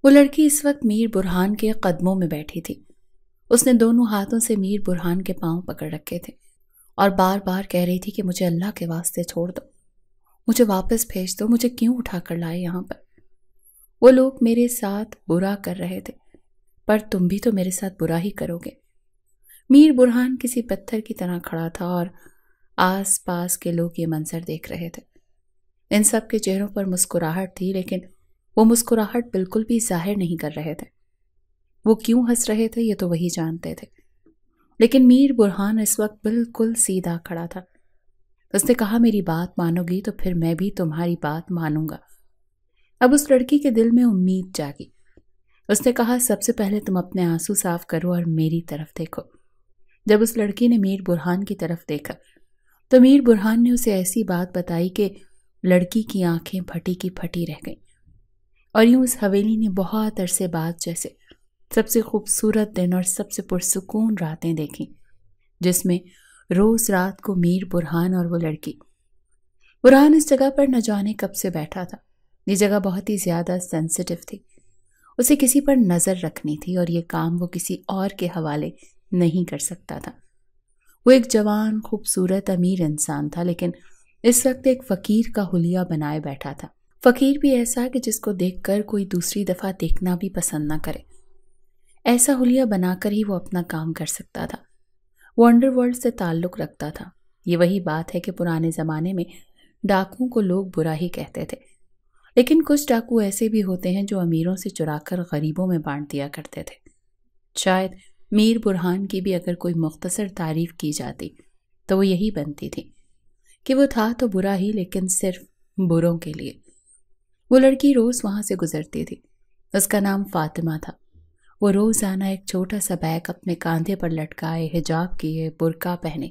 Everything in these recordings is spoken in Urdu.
وہ لڑکی اس وقت میر برہان کے قدموں میں بیٹھی تھی۔ اس نے دونوں ہاتھوں سے میر برہان کے پاؤں پکڑ رکھے تھے اور بار بار کہہ رہی تھی کہ مجھے اللہ کے واسطے چھوڑ دو، مجھے واپس بھیج دو، مجھے کیوں اٹھا کر لائے یہاں پر؟ وہ لوگ میرے ساتھ برا کر رہے تھے، پر تم بھی تو میرے ساتھ برا ہی کرو گے۔ میر برہان کسی پتھر کی طرح کھڑا تھا اور آس پاس کے لوگ یہ منظر دیکھ رہے تھے۔ ان سب کے چہروں پر مسکراہٹ تھی، لیکن وہ مسکراہٹ بالکل بھی ظاہر نہیں کر رہے تھے۔ وہ کیوں ہنس رہے تھے یہ تو وہی جانتے تھے، لیکن میر برہان اس وقت بالکل سیدھا کھڑا تھا۔ اس نے کہا میری بات مانو گی تو پھر میں بھی تمہاری بات مانوں گا۔ اب اس لڑکی کے دل میں امید جاگی۔ اس نے کہا سب سے پہلے تم اپنے آنسو صاف کرو اور میری طرف دیکھو۔ جب اس لڑکی نے میر برہان کی طرف دیکھا تو میر برہان نے اسے ایسی بات بتائی کہ لڑکی کی آنکھیں پھٹی کی پھٹی رہ گئیں، اور یوں اس حویلی نے بہت عرصے بعد جیسے سب سے خوبصورت دن اور سب سے پرسکون راتیں دیکھیں، جس میں روز رات کو میر برہان اور وہ لڑکی۔ برہان اس جگہ پر نہ جانے کب سے بیٹھا تھا۔ یہ جگہ بہت ہی زیادہ سینسیٹیو تھی، اسے کسی پر نظر رکھنی تھی اور یہ کام وہ کسی اور کے حوالے نہیں کر سکتا تھا۔ وہ ایک جوان خوبصورت امیر انسان تھا، لیکن اس وقت ایک فقیر کا حلیہ بنائے بیٹھا تھا۔ فقیر بھی ایسا کہ جس کو دیکھ کر کوئی دوسری دفعہ دیکھنا بھی پسند نہ کرے۔ ایسا حلیہ بنا کر ہی وہ اپنا کام کر سکتا تھا۔ وہ انڈر ورلڈ سے تعلق رکھتا تھا۔ یہ وہی بات ہے کہ پرانے زمانے میں ڈاکوؤں کو لوگ برا ہی کہتے تھے، لیکن کچھ ڈاکو ایسے بھی ہوتے ہیں جو امیروں سے چرا کر غریبوں میں بانٹ دیا کرتے تھے۔ شاید میر برہان کی بھی اگر کوئی مختصر تعریف کی جاتی تو وہ یہی بنتی تھی کہ وہ تھا تو برا ہی، لیکن صرف بروں کے لیے۔ وہ لڑکی روز وہاں سے گزرتی تھی۔ اس کا نام فاطمہ تھا۔ وہ روزانہ ایک چھوٹا سا بیگ اپنے کاندھے پر لٹکائے، حجاب کیے، برقع پہنے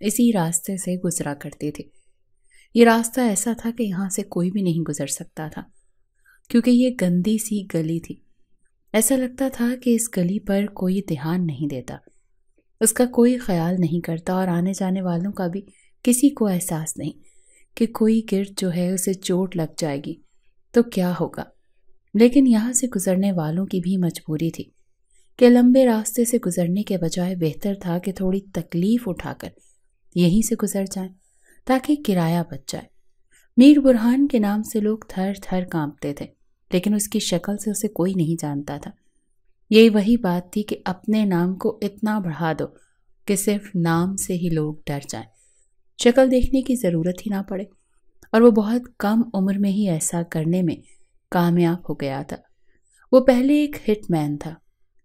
اسی راستے سے گزرا کرتی تھی۔ یہ راستہ ایسا تھا کہ یہاں سے کوئی بھی نہیں گزر سکتا تھا، کیونکہ یہ گندی سی گلی تھی۔ ایسا لگتا تھا کہ اس گلی پر کوئی دھیان نہیں دیتا، اس کا کوئی خیال نہیں کرتا، اور آنے جانے والوں کا بھی کسی کو احساس نہیں کہ کوئی گرد جو ہے اسے چوٹ لگ جائے گی تو کیا ہوگا۔ لیکن یہاں سے گزرنے والوں کی بھی مجبوری تھی کہ لمبے راستے سے گزرنے کے بجائے بہتر تھا کہ تھوڑی تکلیف اٹھا کر یہیں سے گزر جائیں تاکہ کرایہ بچ جائے۔ میر برہان کے نام سے لوگ تھر تھر کانپتے تھے، لیکن اس کی شکل سے اسے کوئی نہیں جانتا تھا۔ یہی وہی بات تھی کہ اپنے نام کو اتنا بڑھا دو کہ صرف نام سے ہی لوگ ڈر جائیں، شکل دیکھنے کی ضرورت ہی نہ پڑے، اور وہ بہت کم عمر میں ہی ایسا کرنے میں کامیاب ہو گیا تھا۔ وہ پہلے ایک ہٹ مین تھا،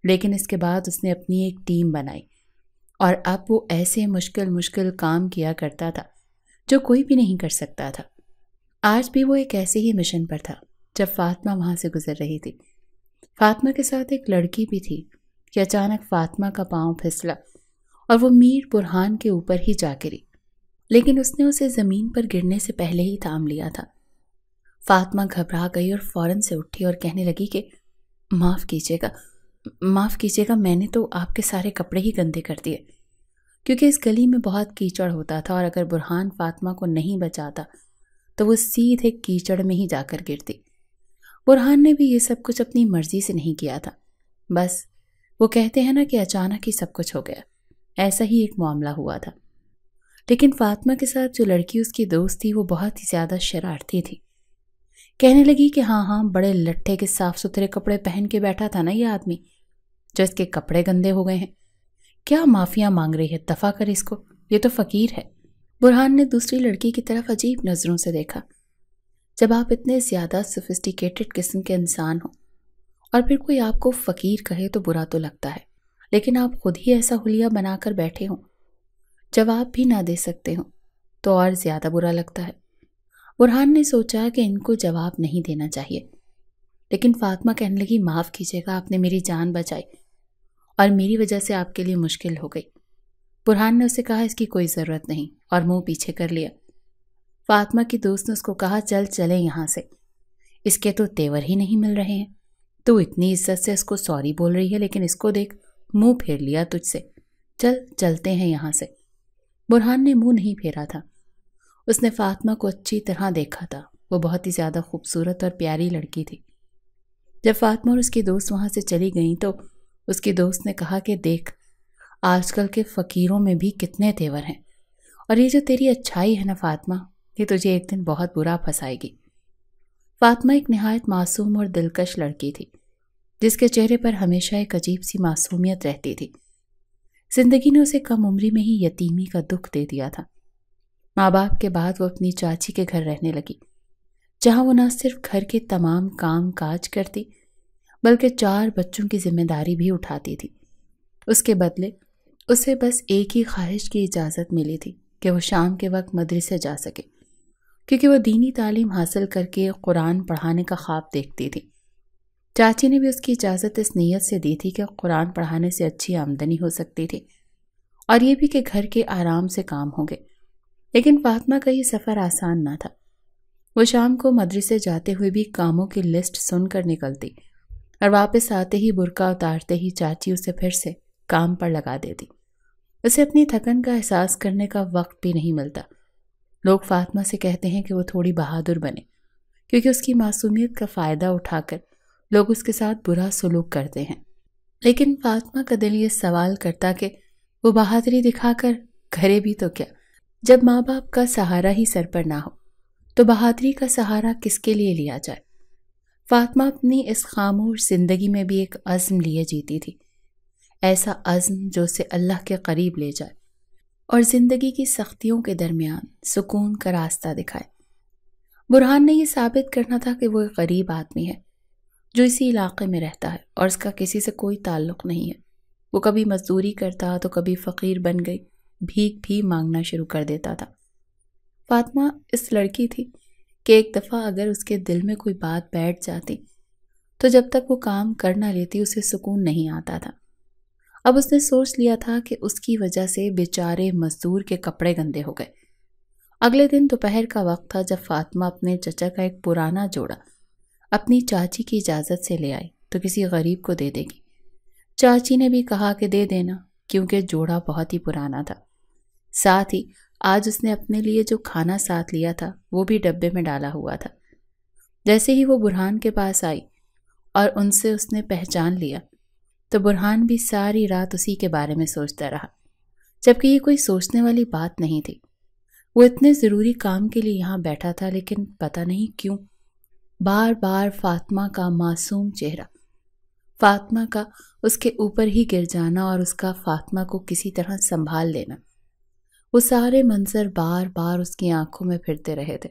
لیکن اس کے بعد اس نے اپنی ایک ٹیم بنائی، اور اب وہ ایسے مشکل کام کیا کرتا تھا جو کوئی بھی نہیں کر سکتا تھا۔ آج بھی وہ ایک ایسے ہی مشن پر تھا جب فاطمہ وہاں سے گزر رہی تھی۔ فاطمہ کے ساتھ ایک لڑکی بھی تھی کہ اچانک فاطمہ کا پاؤں پھسلا اور وہ میر برہان کے اوپر ہی جا گری، لیکن اس نے اسے زمین پر گرنے سے پہلے ہی تھام لیا تھا۔ فاطمہ گھبرا گئی اور فوراً سے اٹھی اور کہنے لگی کہ معاف کیجیے گا، میں نے تو آپ کے سارے کپڑے ہی گندے کر دیے، کیونکہ اس گلی میں بہت کیچڑ ہوتا تھا، اور اگر برہان فاطمہ کو نہیں بچاتا تو وہ سیدھے کیچڑ میں ہی جا کر گرتی۔ برہان نے بھی یہ سب کچھ اپنی مرضی سے نہیں کیا تھا، بس وہ کہتے ہیں نا کہ اچانک ہی سب کچھ ہو گیا، ایسا ہی ایک معاملہ ہوا تھا۔ لیکن فاطمہ کے ساتھ جو لڑکی اس کی دوست تھی وہ بہت ہی زیادہ شرارتی تھی۔ کہنے لگی کہ ہاں بڑے لٹھے کے صاف ستھرے کپڑے پہن کے بیٹھا تھا نا یہ آدمی، جو اس کے کپڑے گندے ہو گئے ہیں، کیا معافیاں مانگ رہی ہے، دفع کر اس کو، یہ تو فقیر ہے۔ برہان نے دوسری لڑکی کی طرف عجیب نظروں سے دیکھا۔ جب آپ اتنے زیادہ سوفسٹیکیٹڈ قسم کے انسان ہوں اور پھر کوئی آپ کو فقیر کہے تو برا تو لگتا ہے، لیکن آپ خود ہی ایسا حلیہ بنا کر بیٹھے ہوں، جواب بھی نہ دے سکتے ہوں تو اور زیادہ برا لگتا ہے۔ برہان نے سوچا کہ ان کو جواب نہیں دینا چاہیے، لیکن فاطمہ کہنے لگی معاف کیجیے گا، آپ نے میری جان بچائی اور میری وجہ سے آپ کے لیے مشکل ہو گئی۔ برہان نے اسے کہا اس کی کوئی ضرورت نہیں، اور منہ پیچھے کر لیا۔ فاطمہ کی دوست نے اس کو کہا چلیں یہاں سے، اس کے تو تیور ہی نہیں مل رہے ہیں، تو اتنی عزت سے اس کو سوری بول رہی ہے، لیکن اس کو دیکھ منہ پھیر لیا تجھ سے، چلتے ہیں یہاں سے۔ برہان نے منہ نہیں پھیرا تھا، اس نے فاطمہ کو اچھی طرح دیکھا تھا، وہ بہت ہی زیادہ خوبصورت اور پیاری لڑکی تھی۔ جب فاطمہ اور اس کی دوست وہاں سے چلی گئیں تو اس کی دوست نے کہا کہ دیکھ، آج کل کے فقیروں میں بھی کتنے تیور ہیں، اور یہ جو تیری اچھائی ہے نا فاطمہ، یہ تجھے ایک دن بہت برا پھنسائے گی۔ فاطمہ ایک نہایت معصوم اور دلکش لڑکی تھی، جس کے چہرے پر ہمیشہ ایک عجیب سی معصومیت رہتی تھی۔ زندگی نے اسے کم عمری میں ہی یتیمی کا دکھ دے دیا تھا۔ ماں باپ کے بعد وہ اپنی چاچی کے گھر رہنے لگی، جہاں وہ نہ صرف گھر کے تمام کام کاج کرتی بلکہ 4 بچوں کی ذمہ داری بھی اٹھاتی تھی۔ اس کے بدلے اسے بس ایک ہی خواہش کی اجازت ملی تھی کہ وہ شام کے وقت مدرسے جا سکے، کیونکہ وہ دینی تعلیم حاصل کر کے قرآن پڑھانے کا خواب دیکھتی تھی۔ چاچی نے بھی اس کی اجازت اس نیت سے دی تھی کہ قرآن پڑھانے سے اچھی آمدنی ہو سکتی تھی، اور یہ بھی کہ گھر کے آرام سے کام ہوں گے۔ لیکن فاطمہ کا یہ سفر آسان نہ تھا۔ وہ شام کو مدرسے جاتے ہوئے بھی کاموں کی لسٹ سن کر نکلتی، اور واپس آتے ہی برقع اتارتے ہی چاچی اسے پھر سے کام پر لگا دیتی۔ اسے اپنی تھکن کا احساس کرنے کا وقت بھی نہیں ملتا۔ لوگ فاطمہ سے کہتے ہیں کہ وہ تھوڑی بہادر بنے، کیونکہ اس کی معصومیت کا فائدہ اٹھا کر لوگ اس کے ساتھ برا سلوک کرتے ہیں۔ لیکن فاطمہ کا دل یہ سوال کرتا کہ وہ بہادری دکھا کر کرے بھی تو کیا، جب ماں باپ کا سہارا ہی سر پر نہ ہو تو بہادری کا سہارا کس کے لیے لیا جائے۔ فاطمہ اپنی اس خاموش زندگی میں بھی ایک عزم لیے جیتی تھی، ایسا عزم جو اسے اللہ کے قریب لے جائے اور زندگی کی سختیوں کے درمیان سکون کا راستہ دکھائے۔ برہان نے یہ ثابت کرنا تھا کہ وہ ایک غریب آدمی ہے جو اسی علاقے میں رہتا ہے اور اس کا کسی سے کوئی تعلق نہیں ہے۔ وہ کبھی مزدوری کرتا تو کبھی فقیر بن گئی بھیک بھی مانگنا شروع کر دیتا تھا۔ فاطمہ اس لڑکی تھی کہ ایک دفعہ اگر اس کے دل میں کوئی بات بیٹھ جاتی تو جب تک وہ کام کر نہ لیتی اسے سکون نہیں آتا تھا۔ اب اس نے سوچ لیا تھا کہ اس کی وجہ سے بیچارے مزدور کے کپڑے گندے ہو گئے۔ اگلے دن دوپہر کا وقت تھا جب فاطمہ اپنے چچا کا ایک پرانا جوڑا اپنی چاچی کی اجازت سے لے آئی تو کسی غریب کو دے دے گی۔ چاچی نے بھی کہا کہ دے دینا، کیونکہ جوڑا بہت ہی پرانا تھا۔ ساتھ ہی آج اس نے اپنے لیے جو کھانا ساتھ لیا تھا وہ بھی ڈبے میں ڈالا ہوا تھا۔ جیسے ہی وہ برہان کے پاس آئی اور ان سے اس نے پہچان لیا تو برہان بھی ساری رات اسی کے بارے میں سوچتا رہا، جبکہ یہ کوئی سوچنے والی بات نہیں تھی۔ وہ اتنے ضروری کام کے لیے یہاں بیٹھا تھا، لیکن پتہ نہیں کیوں بار بار فاطمہ کا معصوم چہرہ، فاطمہ کا اس کے اوپر ہی گر جانا اور اس کا فاطمہ کو کسی طرح سنبھال لینا، وہ سارے منظر بار بار اس کی آنکھوں میں پھرتے رہے تھے۔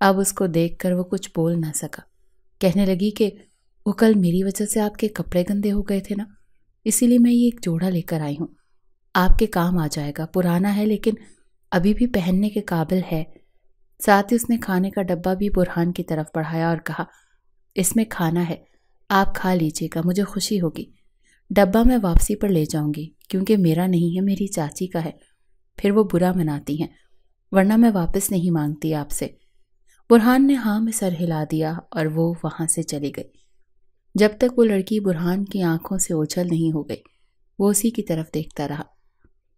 اب اس کو دیکھ کر وہ کچھ بول نہ سکا۔ کہنے لگی کہ وہ کل میری وجہ سے آپ کے کپڑے گندے ہو گئے تھے نا، اسی لیے میں یہ ایک جوڑا لے کر آئی ہوں، آپ کے کام آ جائے گا، پرانا ہے لیکن ابھی بھی پہننے کے قابل ہے۔ ساتھ ہی اس نے کھانے کا ڈبہ بھی برہان کی طرف بڑھایا اور کہا، اس میں کھانا ہے، آپ کھا لیجئے گا، مجھے خوشی ہوگی۔ ڈبہ میں واپسی پر لے جاؤں گی، کیونکہ میرا نہیں ہے، میری چاچی کا ہے، پھر وہ برا مناتی ہیں، ورنہ میں واپس نہیں مانگتی آپ سے۔ برہان نے ہاں میں سر ہلا دیا اور وہ وہاں سے چلی گئی۔ جب تک وہ لڑکی برہان کی آنکھوں سے اوجھل نہیں ہو گئی وہ اسی کی طرف دیکھتا رہا۔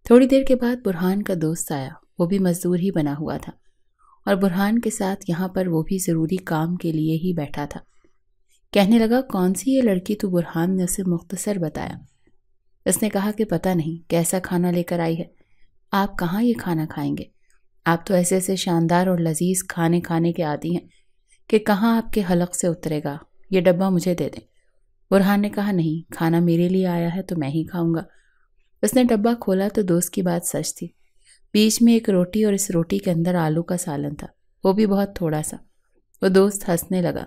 تھوڑی دیر کے بعد برہان کا دوست آیا، وہ بھی مزدور ہی بنا ہوا تھا اور برہان کے ساتھ یہاں پر وہ بھی ضروری کام کے لیے ہی بیٹھا تھا۔ کہنے لگا، کون سی یہ لڑکی تو؟ برہان نے اسے مختصر بتایا۔ اس نے کہا کہ پتہ نہیں کیسا کھانا لے کر آئی ہے، آپ کہاں یہ کھانا کھائیں گے؟ آپ تو ایسے ایسے شاندار اور لذیذ کھانے کھانے کے عادی ہیں کہ کہاں آپ کے حلق سے اترے گا، یہ ڈبہ مجھے دے دیں۔ برہان نے کہا، نہیں، کھانا میرے لیے آیا ہے تو میں ہی کھاؤں گا۔ اس نے ڈبہ کھولا تو دوست کی بات سچ تھی، بیچ میں ایک روٹی اور اس روٹی کے اندر آلو کا سالن تھا، وہ بھی بہت تھوڑا سا۔ وہ دوست ہنسنے لگا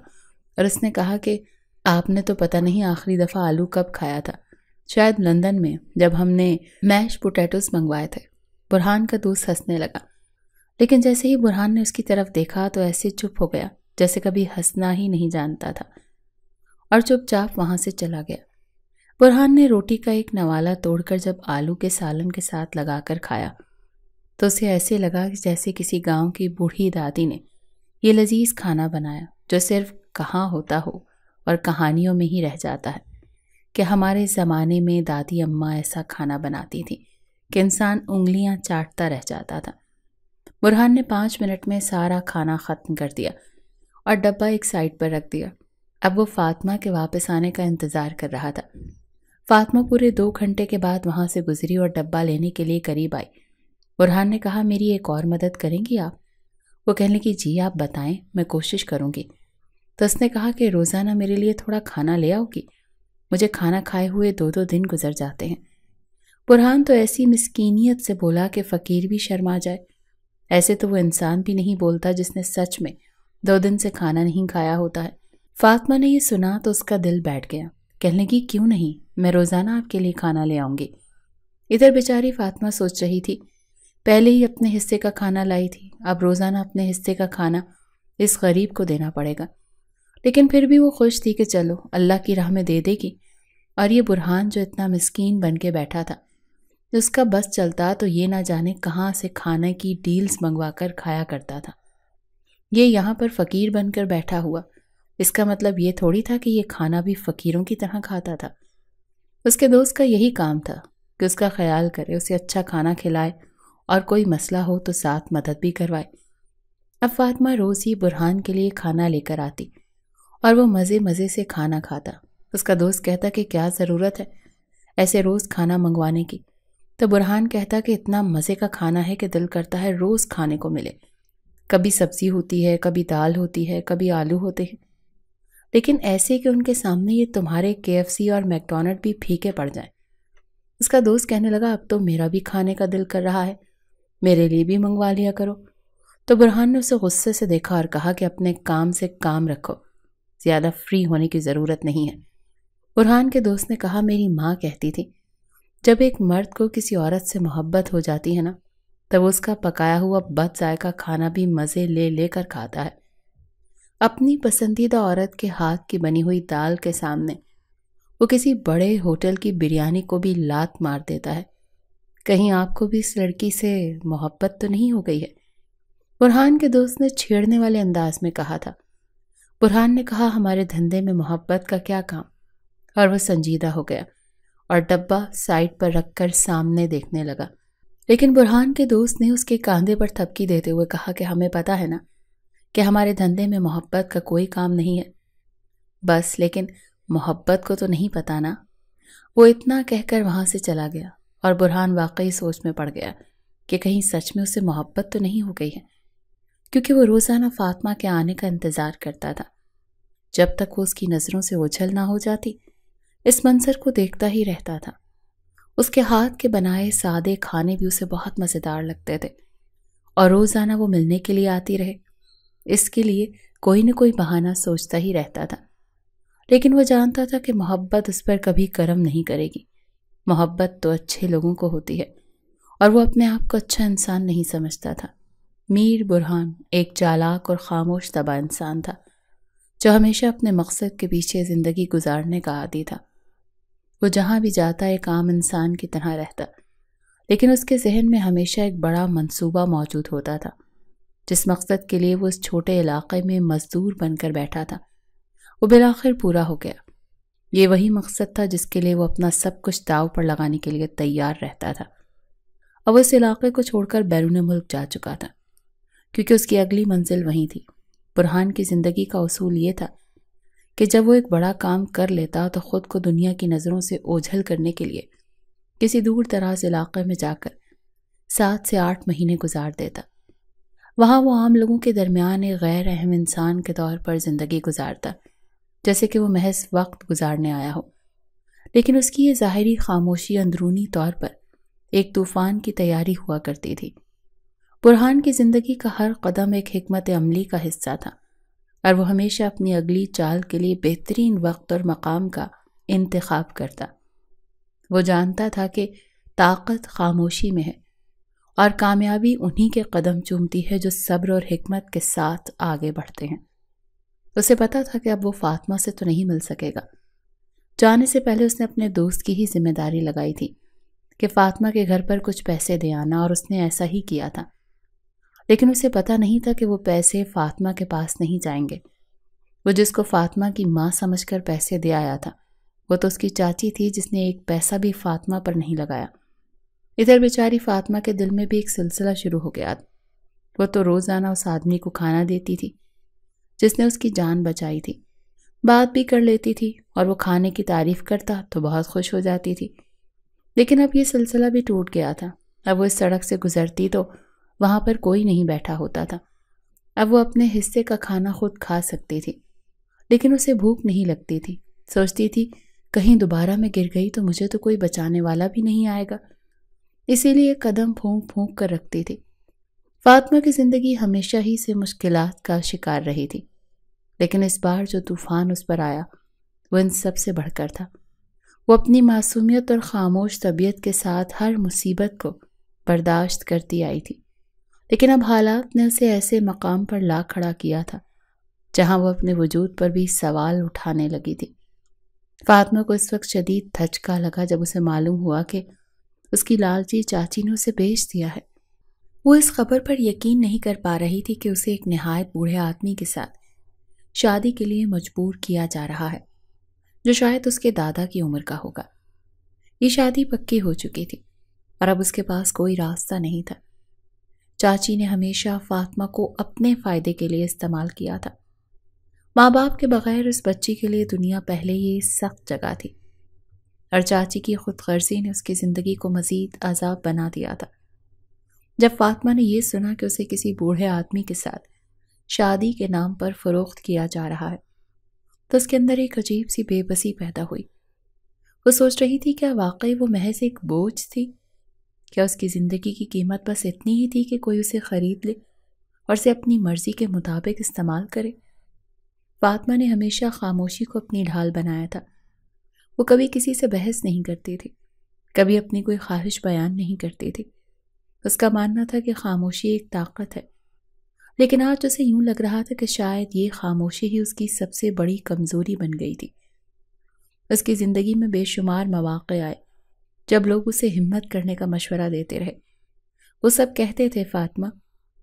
اور اس نے کہا کہ آپ نے تو پتہ نہیں آخری دفعہ آلو کب کھایا تھا، شاید لندن میں جب ہم نے میش پوٹیٹوز منگوائے تھے۔ برہان کا دوست ہنسنے لگا، لیکن جیسے ہی برہان نے اس کی طرف دیکھا تو ایسے چپ ہو گیا جیسے کبھی ہنسنا ہی نہیں جانتا تھا، اور چپ چاپ وہاں سے چلا گیا۔ برہان نے روٹی کا ایک نوالا توڑ کر جب آلو کے سالن کے ساتھ لگا کر کھایا تو اسے ایسے لگا جیسے کسی گاؤں کی بوڑھی دادی نے یہ لذیذ کھانا بنایا جو صرف کہاں ہوتا ہو اور کہانیوں میں ہی رہ جاتا ہے، کہ ہمارے زمانے میں دادی اماں ایسا کھانا بناتی تھی کہ انسان انگلیاں چاٹتا رہ جاتا تھا۔ برہان نے 5 منٹ میں سارا کھانا ختم کر دیا اور ڈبہ ایک سائڈ پر رکھ دیا۔ اب وہ فاطمہ کے واپس آنے کا انتظار کر رہا تھا۔ فاطمہ پورے 2 گھنٹے کے بعد وہاں سے گزری اور ڈبہ لینے کے لیے قریب آئی۔ برہان نے کہا میری ایک اور مدد کریں گی آپ؟ وہ کہنے لگی جی آپ بتائیں، میں کوشش کروں گی۔ تو اس نے کہا کہ روزانہ میرے لیے تھوڑا کھانا لے آؤ گی، مجھے کھانا کھائے ہوئے 2 دن گزر جاتے ہیں۔ برہان تو ایسی مسکینیت سے بولا کہ فقیر بھی شرما جائے۔ ایسے تو وہ انسان بھی نہیں بولتا جس نے سچ میں 2 دن سے کھانا نہیں کھایا ہوتا ہے۔ فاطمہ نے یہ سنا تو اس کا دل بیٹھ گیا، کہنے لگی کیوں نہیں، میں روزانہ آپ کے لیے کھانا لے آؤں گی۔ ادھر بیچاری فاطمہ سوچ رہی تھی پہلے ہی اپنے حصے کا کھانا لائی تھی، اب روزانہ اپنے حصے کا کھانا اس غریب کو دینا پڑے گا، لیکن پھر بھی وہ خوش تھی کہ چلو اللہ کی راہ میں دے دے گی۔ اور یہ برہان جو اتنا مسکین بن کے بیٹھا تھا، اس کا بس چلتا تو یہ نہ جانے کہاں سے کھانے کی ڈیلز منگوا کر کھایا کرتا تھا۔ یہ یہاں پر فقیر بن کر بیٹھا ہوا، اس کا مطلب یہ تھوڑی تھا کہ یہ کھانا بھی فقیروں کی طرح کھاتا تھا۔ اس کے دوست کا یہی کام تھا کہ اس کا خیال کرے، اسے اچھا کھانا کھلائے اور کوئی مسئلہ ہو تو ساتھ مدد بھی کروائے۔ اب فاطمہ روز ہی برہان کے لیے کھانا لے کر آتی اور وہ مزے مزے سے کھانا کھاتا۔ اس کا دوست کہتا کہ کیا ضرورت ہے ایسے روز کھانا منگوانے کی؟ تو برہان کہتا کہ اتنا مزے کا کھانا ہے کہ دل کرتا ہے روز کھانے کو ملے۔ کبھی سبزی ہوتی ہے، کبھی دال ہوتی ہے، کبھی آلو ہوتے ہیں، لیکن ایسے کہ ان کے سامنے یہ تمہارے KFC اور میکڈونلڈ بھی پھیکے پڑ جائیں۔ اس کا دوست کہنے لگا اب تو میرا بھی کھانے کا دل کر رہا ہے، میرے لیے بھی منگوا لیا کرو۔ تو برہان نے اسے غصے سے دیکھا اور کہا کہ اپنے کام سے کام رکھو، زیادہ فری ہونے کی ضرورت نہیں ہے۔ برہان کے دوست نے کہا میری ماں کہتی تھی جب ایک مرد کو کسی عورت سے محبت ہو جاتی ہے نا، تب اس کا پکایا ہوا بد ذائقہ کھانا بھی مزے لے لے کر کھاتا ہے۔ اپنی پسندیدہ عورت کے ہاتھ کی بنی ہوئی دال کے سامنے وہ کسی بڑے ہوٹل کی بریانی کو بھی لات مار دیتا ہے۔ کہیں آپ کو بھی اس لڑکی سے محبت تو نہیں ہو گئی ہے؟ برہان کے دوست نے چھیڑنے والے انداز میں کہا تھا۔ برہان نے کہا ہمارے دھندے میں محبت کا کیا کام، اور وہ سنجیدہ ہو گیا اور ڈبہ سائڈ پر رکھ کر سامنے دیکھنے لگا۔ لیکن برہان کے دوست نے اس کے کاندھے پر تھپکی دیتے ہوئے کہا کہ ہمیں پتہ ہے نا کہ ہمارے دھندے میں محبت کا کوئی کام نہیں ہے، بس لیکن محبت کو تو نہیں پتہ نا۔ وہ اتنا کہہ کر وہاں سے چلا گیا اور برہان واقعی سوچ میں پڑ گیا کہ کہیں سچ میں اسے محبت تو نہیں ہو گئی ہے، کیونکہ وہ روزانہ فاطمہ کے آنے کا انتظار کرتا تھا۔ جب تک وہ اس کی نظروں سے اوجھل نہ ہو جاتی اس منظر کو دیکھتا ہی رہتا تھا۔ اس کے ہاتھ کے بنائے سادے کھانے بھی اسے بہت مزیدار لگتے تھے، اور روزانہ وہ ملنے کے لیے آتی رہے اس کے لیے کوئی نہ کوئی بہانہ سوچتا ہی رہتا تھا۔ لیکن وہ جانتا تھا کہ محبت اس پر کبھی کرم نہیں کرے گی۔ محبت تو اچھے لوگوں کو ہوتی ہے، اور وہ اپنے آپ کو اچھا انسان نہیں سمجھتا تھا۔ میر برہان ایک چالاک اور خاموش طبع انسان تھا جو ہمیشہ اپنے مقصد کے پیچھے زندگی گزارنے کا عادی تھا۔ وہ جہاں بھی جاتا ایک عام انسان کی طرح رہتا، لیکن اس کے ذہن میں ہمیشہ ایک بڑا منصوبہ موجود ہوتا تھا۔ جس مقصد کے لیے وہ اس چھوٹے علاقے میں مزدور بن کر بیٹھا تھا وہ بالآخر پورا ہو گیا۔ یہ وہی مقصد تھا جس کے لیے وہ اپنا سب کچھ داؤ پر لگانے کے لیے تیار رہتا تھا۔ اب وہ اس علاقے کو چھوڑ کر بیرون ملک جا چکا تھا، کیونکہ اس کی اگلی منزل وہیں تھی۔ برہان کی زندگی کا اصول یہ تھا کہ جب وہ ایک بڑا کام کر لیتا تو خود کو دنیا کی نظروں سے اوجھل کرنے کے لیے کسی دور دراز علاقے میں جا کر 7 سے 8 مہینے گزار دیتا۔ وہاں وہ عام لوگوں کے درمیان ایک غیر اہم انسان کے طور پر زندگی گزارتا، جیسے کہ وہ محض وقت گزارنے آیا ہو، لیکن اس کی یہ ظاہری خاموشی اندرونی طور پر ایک طوفان کی تیاری ہوا کرتی تھی۔ برہان کی زندگی کا ہر قدم ایک حکمت عملی کا حصہ تھا، اور وہ ہمیشہ اپنی اگلی چال کے لیے بہترین وقت اور مقام کا انتخاب کرتا۔ وہ جانتا تھا کہ طاقت خاموشی میں ہے، اور کامیابی انہی کے قدم چومتی ہے جو صبر اور حکمت کے ساتھ آگے بڑھتے ہیں۔ اسے پتا تھا کہ اب وہ فاطمہ سے تو نہیں مل سکے گا۔ جانے سے پہلے اس نے اپنے دوست کی ہی ذمہ داری لگائی تھی کہ فاطمہ کے گھر پر کچھ پیسے دے آنا، اور اس نے ایسا ہی کیا تھا۔ لیکن اسے پتا نہیں تھا کہ وہ پیسے فاطمہ کے پاس نہیں جائیں گے۔ وہ جس کو فاطمہ کی ماں سمجھ کر پیسے دے آیا تھا وہ تو اس کی چاچی تھی، جس نے ایک پیسہ بھی فاطمہ پر نہیں لگایا۔ ادھر بیچاری فاطمہ کے دل میں بھی ایک سلسلہ شروع ہو گیا۔ وہ تو روزانہ اس آدمی کو کھانا دیتی تھی جس نے اس کی جان بچائی تھی، بات بھی کر لیتی تھی اور وہ کھانے کی تعریف کرتا تو بہت خوش ہو جاتی تھی۔ لیکن اب یہ سلسلہ بھی ٹوٹ گیا تھا۔ اب وہ اس سڑک سے گزرتی تو وہاں پر کوئی نہیں بیٹھا ہوتا تھا۔ اب وہ اپنے حصے کا کھانا خود کھا سکتی تھی، لیکن اسے بھوک نہیں لگتی تھی۔ سوچتی تھی کہیں دوبارہ میں گر گئی تو مجھے تو کوئی بچانے والا بھی نہیں آئے گا، اسی لیے قدم پھونک پھونک کر رکھتی تھی۔ فاطمہ کی زندگی ہمیشہ ہی سے مشکلات کا شکار رہی تھی، لیکن اس بار جو طوفان اس پر آیا وہ ان سب سے بڑھ کر تھا۔ وہ اپنی معصومیت اور خاموش طبیعت کے ساتھ ہر مصیبت کو برداشت کرتی آئی تھی، لیکن اب حالات نے اسے ایسے مقام پر لا کھڑا کیا تھا جہاں وہ اپنے وجود پر بھی سوال اٹھانے لگی تھی۔ فاطمہ کو اس وقت شدید دھچکا لگا جب اسے معلوم ہوا کہ اس کی لالچی چاچی نے اسے بیچ دیا ہے۔ وہ اس خبر پر یقین نہیں کر پا رہی تھی کہ اسے ایک نہایت بوڑھے آدمی کے ساتھ شادی کے لیے مجبور کیا جا رہا ہے جو شاید اس کے دادا کی عمر کا ہوگا۔ یہ شادی پکی ہو چکی تھی اور اب اس کے پاس کوئی راستہ نہیں تھا۔ چاچی نے ہمیشہ فاطمہ کو اپنے فائدے کے لیے استعمال کیا تھا۔ ماں باپ کے بغیر اس بچی کے لیے دنیا پہلے ہی سخت جگہ تھی، اور چاچی کی خود غرضی نے اس کی زندگی کو مزید عذاب بنا دیا تھا۔ جب فاطمہ نے یہ سنا کہ اسے کسی بوڑھے آدمی کے ساتھ شادی کے نام پر فروخت کیا جا رہا ہے تو اس کے اندر ایک عجیب سی بے بسی پیدا ہوئی۔ وہ سوچ رہی تھی کیا واقعی وہ محض ایک بوجھ تھی؟ کیا اس کی زندگی کی قیمت بس اتنی ہی تھی کہ کوئی اسے خرید لے اور اسے اپنی مرضی کے مطابق استعمال کرے؟ فاطمہ نے ہمیشہ خاموشی کو اپنی ڈھال بنایا تھا۔ وہ کبھی کسی سے بحث نہیں کرتی تھی، کبھی اپنی کوئی خواہش بیان نہیں کرتی تھی۔ اس کا ماننا تھا کہ خاموشی ایک طاقت ہے، لیکن آج اسے یوں لگ رہا تھا کہ شاید یہ خاموشی ہی اس کی سب سے بڑی کمزوری بن گئی تھی۔ اس کی زندگی میں بے شمار مواقع آئے جب لوگ اسے ہمت کرنے کا مشورہ دیتے رہے۔ وہ سب کہتے تھے فاطمہ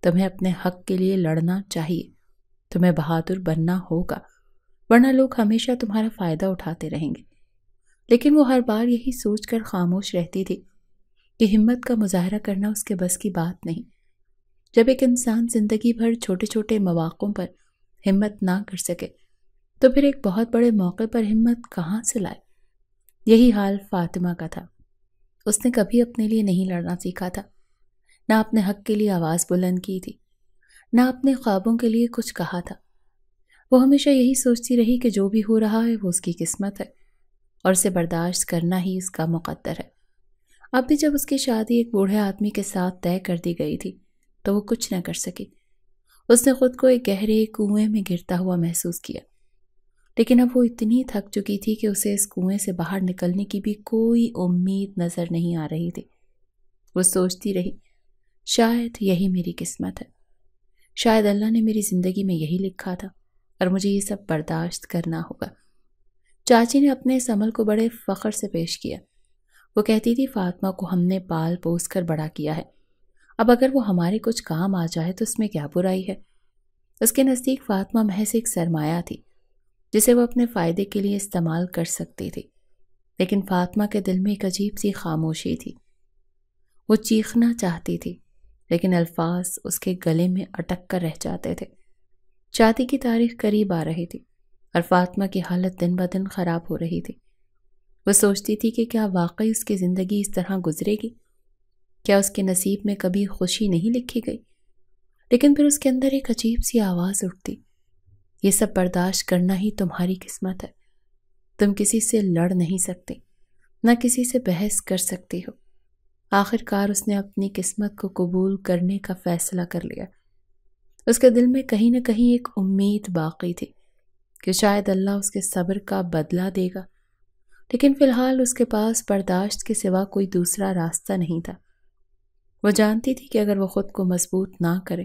تمہیں اپنے حق کے لیے لڑنا چاہیے، تمہیں بہادر بننا ہوگا، ورنہ لوگ ہمیشہ تمہارا فائدہ اٹھاتے رہیں گے۔ لیکن وہ ہر بار یہی سوچ کر خاموش رہتی تھی کہ ہمت کا مظاہرہ کرنا اس کے بس کی بات نہیں۔ جب ایک انسان زندگی بھر چھوٹے چھوٹے مواقعوں پر ہمت نہ کر سکے تو پھر ایک بہت بڑے موقع پر ہمت کہاں سے لائے؟ یہی حال فاطمہ کا تھا۔ اس نے کبھی اپنے لیے نہیں لڑنا سیکھا تھا، نہ اپنے حق کے لیے آواز بلند کی تھی، نہ اپنے خوابوں کے لیے کچھ کہا تھا۔ وہ ہمیشہ یہی سوچتی رہی کہ جو بھی ہو رہا ہے وہ اس کی قسمت ہے اور اسے برداشت کرنا ہی اس کا مقدر ہے۔ اب بھی جب اس کی شادی ایک بوڑھے آدمی کے ساتھ طے کر دی گئی تھی تو وہ کچھ نہ کر سکی۔ اس نے خود کو ایک گہرے کنویں میں گرتا ہوا محسوس کیا، لیکن اب وہ اتنی تھک چکی تھی کہ اسے اس کنویں سے باہر نکلنے کی بھی کوئی امید نظر نہیں آ رہی تھی۔ وہ سوچتی رہی شاید یہی میری قسمت ہے، شاید اللہ نے میری زندگی میں یہی لکھا تھا اور مجھے یہ سب برداشت کرنا ہوگا۔ چاچی نے اپنے اس عمل کو بڑے فخر سے پیش کیا۔ وہ کہتی تھی فاطمہ کو ہم نے پال پوس کر بڑا کیا ہے، اب اگر وہ ہمارے کچھ کام آ جائے تو اس میں کیا برائی ہے؟ اس کے نزدیک فاطمہ محض ایک سرمایہ تھی جسے وہ اپنے فائدے کے لیے استعمال کر سکتی تھی، لیکن فاطمہ کے دل میں ایک عجیب سی خاموشی تھی۔ وہ چیخنا چاہتی تھی لیکن الفاظ اس کے گلے میں اٹک کر رہ جاتے تھے۔ شادی کی تاریخ قریب آ رہی تھی اور فاطمہ کی حالت دن بدن خراب ہو رہی تھی۔ وہ سوچتی تھی کہ کیا واقعی اس کی زندگی اس طرح گزرے گی؟ کیا اس کے نصیب میں کبھی خوشی نہیں لکھی گئی؟ لیکن پھر اس کے اندر ایک عجیب سی آواز اٹھتی، یہ سب برداشت کرنا ہی تمہاری قسمت ہے، تم کسی سے لڑ نہیں سکتے، نہ کسی سے بحث کر سکتی ہو۔ آخر کار اس نے اپنی قسمت کو قبول کرنے کا فیصلہ کر لیا۔ اس کے دل میں کہیں نہ کہیں ایک امید باقی تھی کہ شاید اللہ اس کے صبر کا بدلہ دے گا، لیکن فی الحال اس کے پاس برداشت کے سوا کوئی دوسرا راستہ نہیں تھا۔ وہ جانتی تھی کہ اگر وہ خود کو مضبوط نہ کرے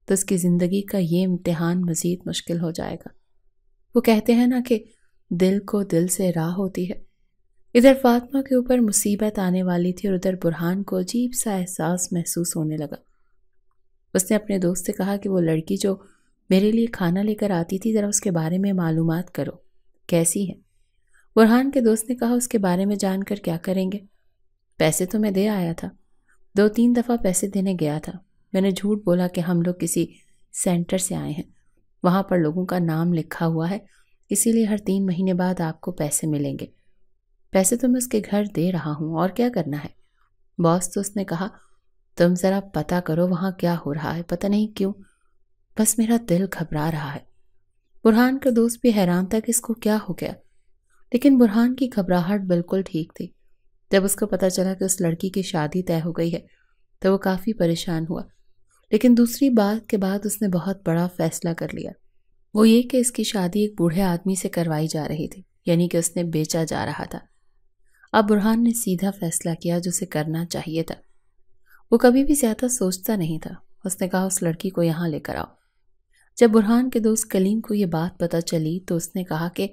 تو اس کی زندگی کا یہ امتحان مزید مشکل ہو جائے گا۔ وہ کہتے ہیں نا کہ دل کو دل سے راہ ہوتی ہے۔ ادھر فاطمہ کے اوپر مصیبت آنے والی تھی اور ادھر برہان کو عجیب سا احساس محسوس ہونے لگا۔ اس نے اپنے دوست سے کہا کہ وہ لڑکی جو میرے لیے کھانا لے کر آتی تھی ذرا اس کے بارے میں معلومات کرو، کیسی ہے؟ برہان کے دوست نے کہا اس کے بارے میں جان کر کیا کریں گے؟ پیسے تو میں دے آیا تھا، 2-3 دفعہ پیسے دینے گیا تھا۔ میں نے جھوٹ بولا کہ ہم لوگ کسی سینٹر سے آئے ہیں، وہاں پر لوگوں کا نام لکھا ہوا ہے، اسی لیے ہر 3 مہینے بعد آپ کو پیسے ملیں گے۔ پیسے تو میں اس کے گھر دے رہا ہوں، اور کیا کرنا ہے؟ باس تو اس نے کہا تم ذرا پتہ کرو وہاں کیا ہو رہا ہے، پتہ نہیں کیوں بس میرا دل گھبرا رہا ہے۔ برہان کا دوست بھی حیران تھا کہ اس کو کیا ہو گیا، لیکن برہان کی گھبراہٹ بالکل ٹھیک تھی۔ جب اس کو پتہ چلا کہ اس لڑکی کی شادی طے ہو گئی ہے تو وہ کافی پریشان ہوا، لیکن دوسری بات کے بعد اس نے بہت بڑا فیصلہ کر لیا، وہ یہ کہ اس کی شادی ایک بوڑھے آدمی سے کروائی جا رہی تھی، یعنی کہ اس نے بیچا جا رہا تھا۔ اب برہان نے سیدھا فیصلہ کیا جو اسے کرنا چاہیے تھا۔ وہ کبھی بھی زیادہ سوچتا نہیں تھا۔ اس نے کہا اس لڑکی کو یہاں لے کر آؤ۔ جب برہان کے دوست کلیم کو یہ بات پتہ چلی تو اس نے کہا کہ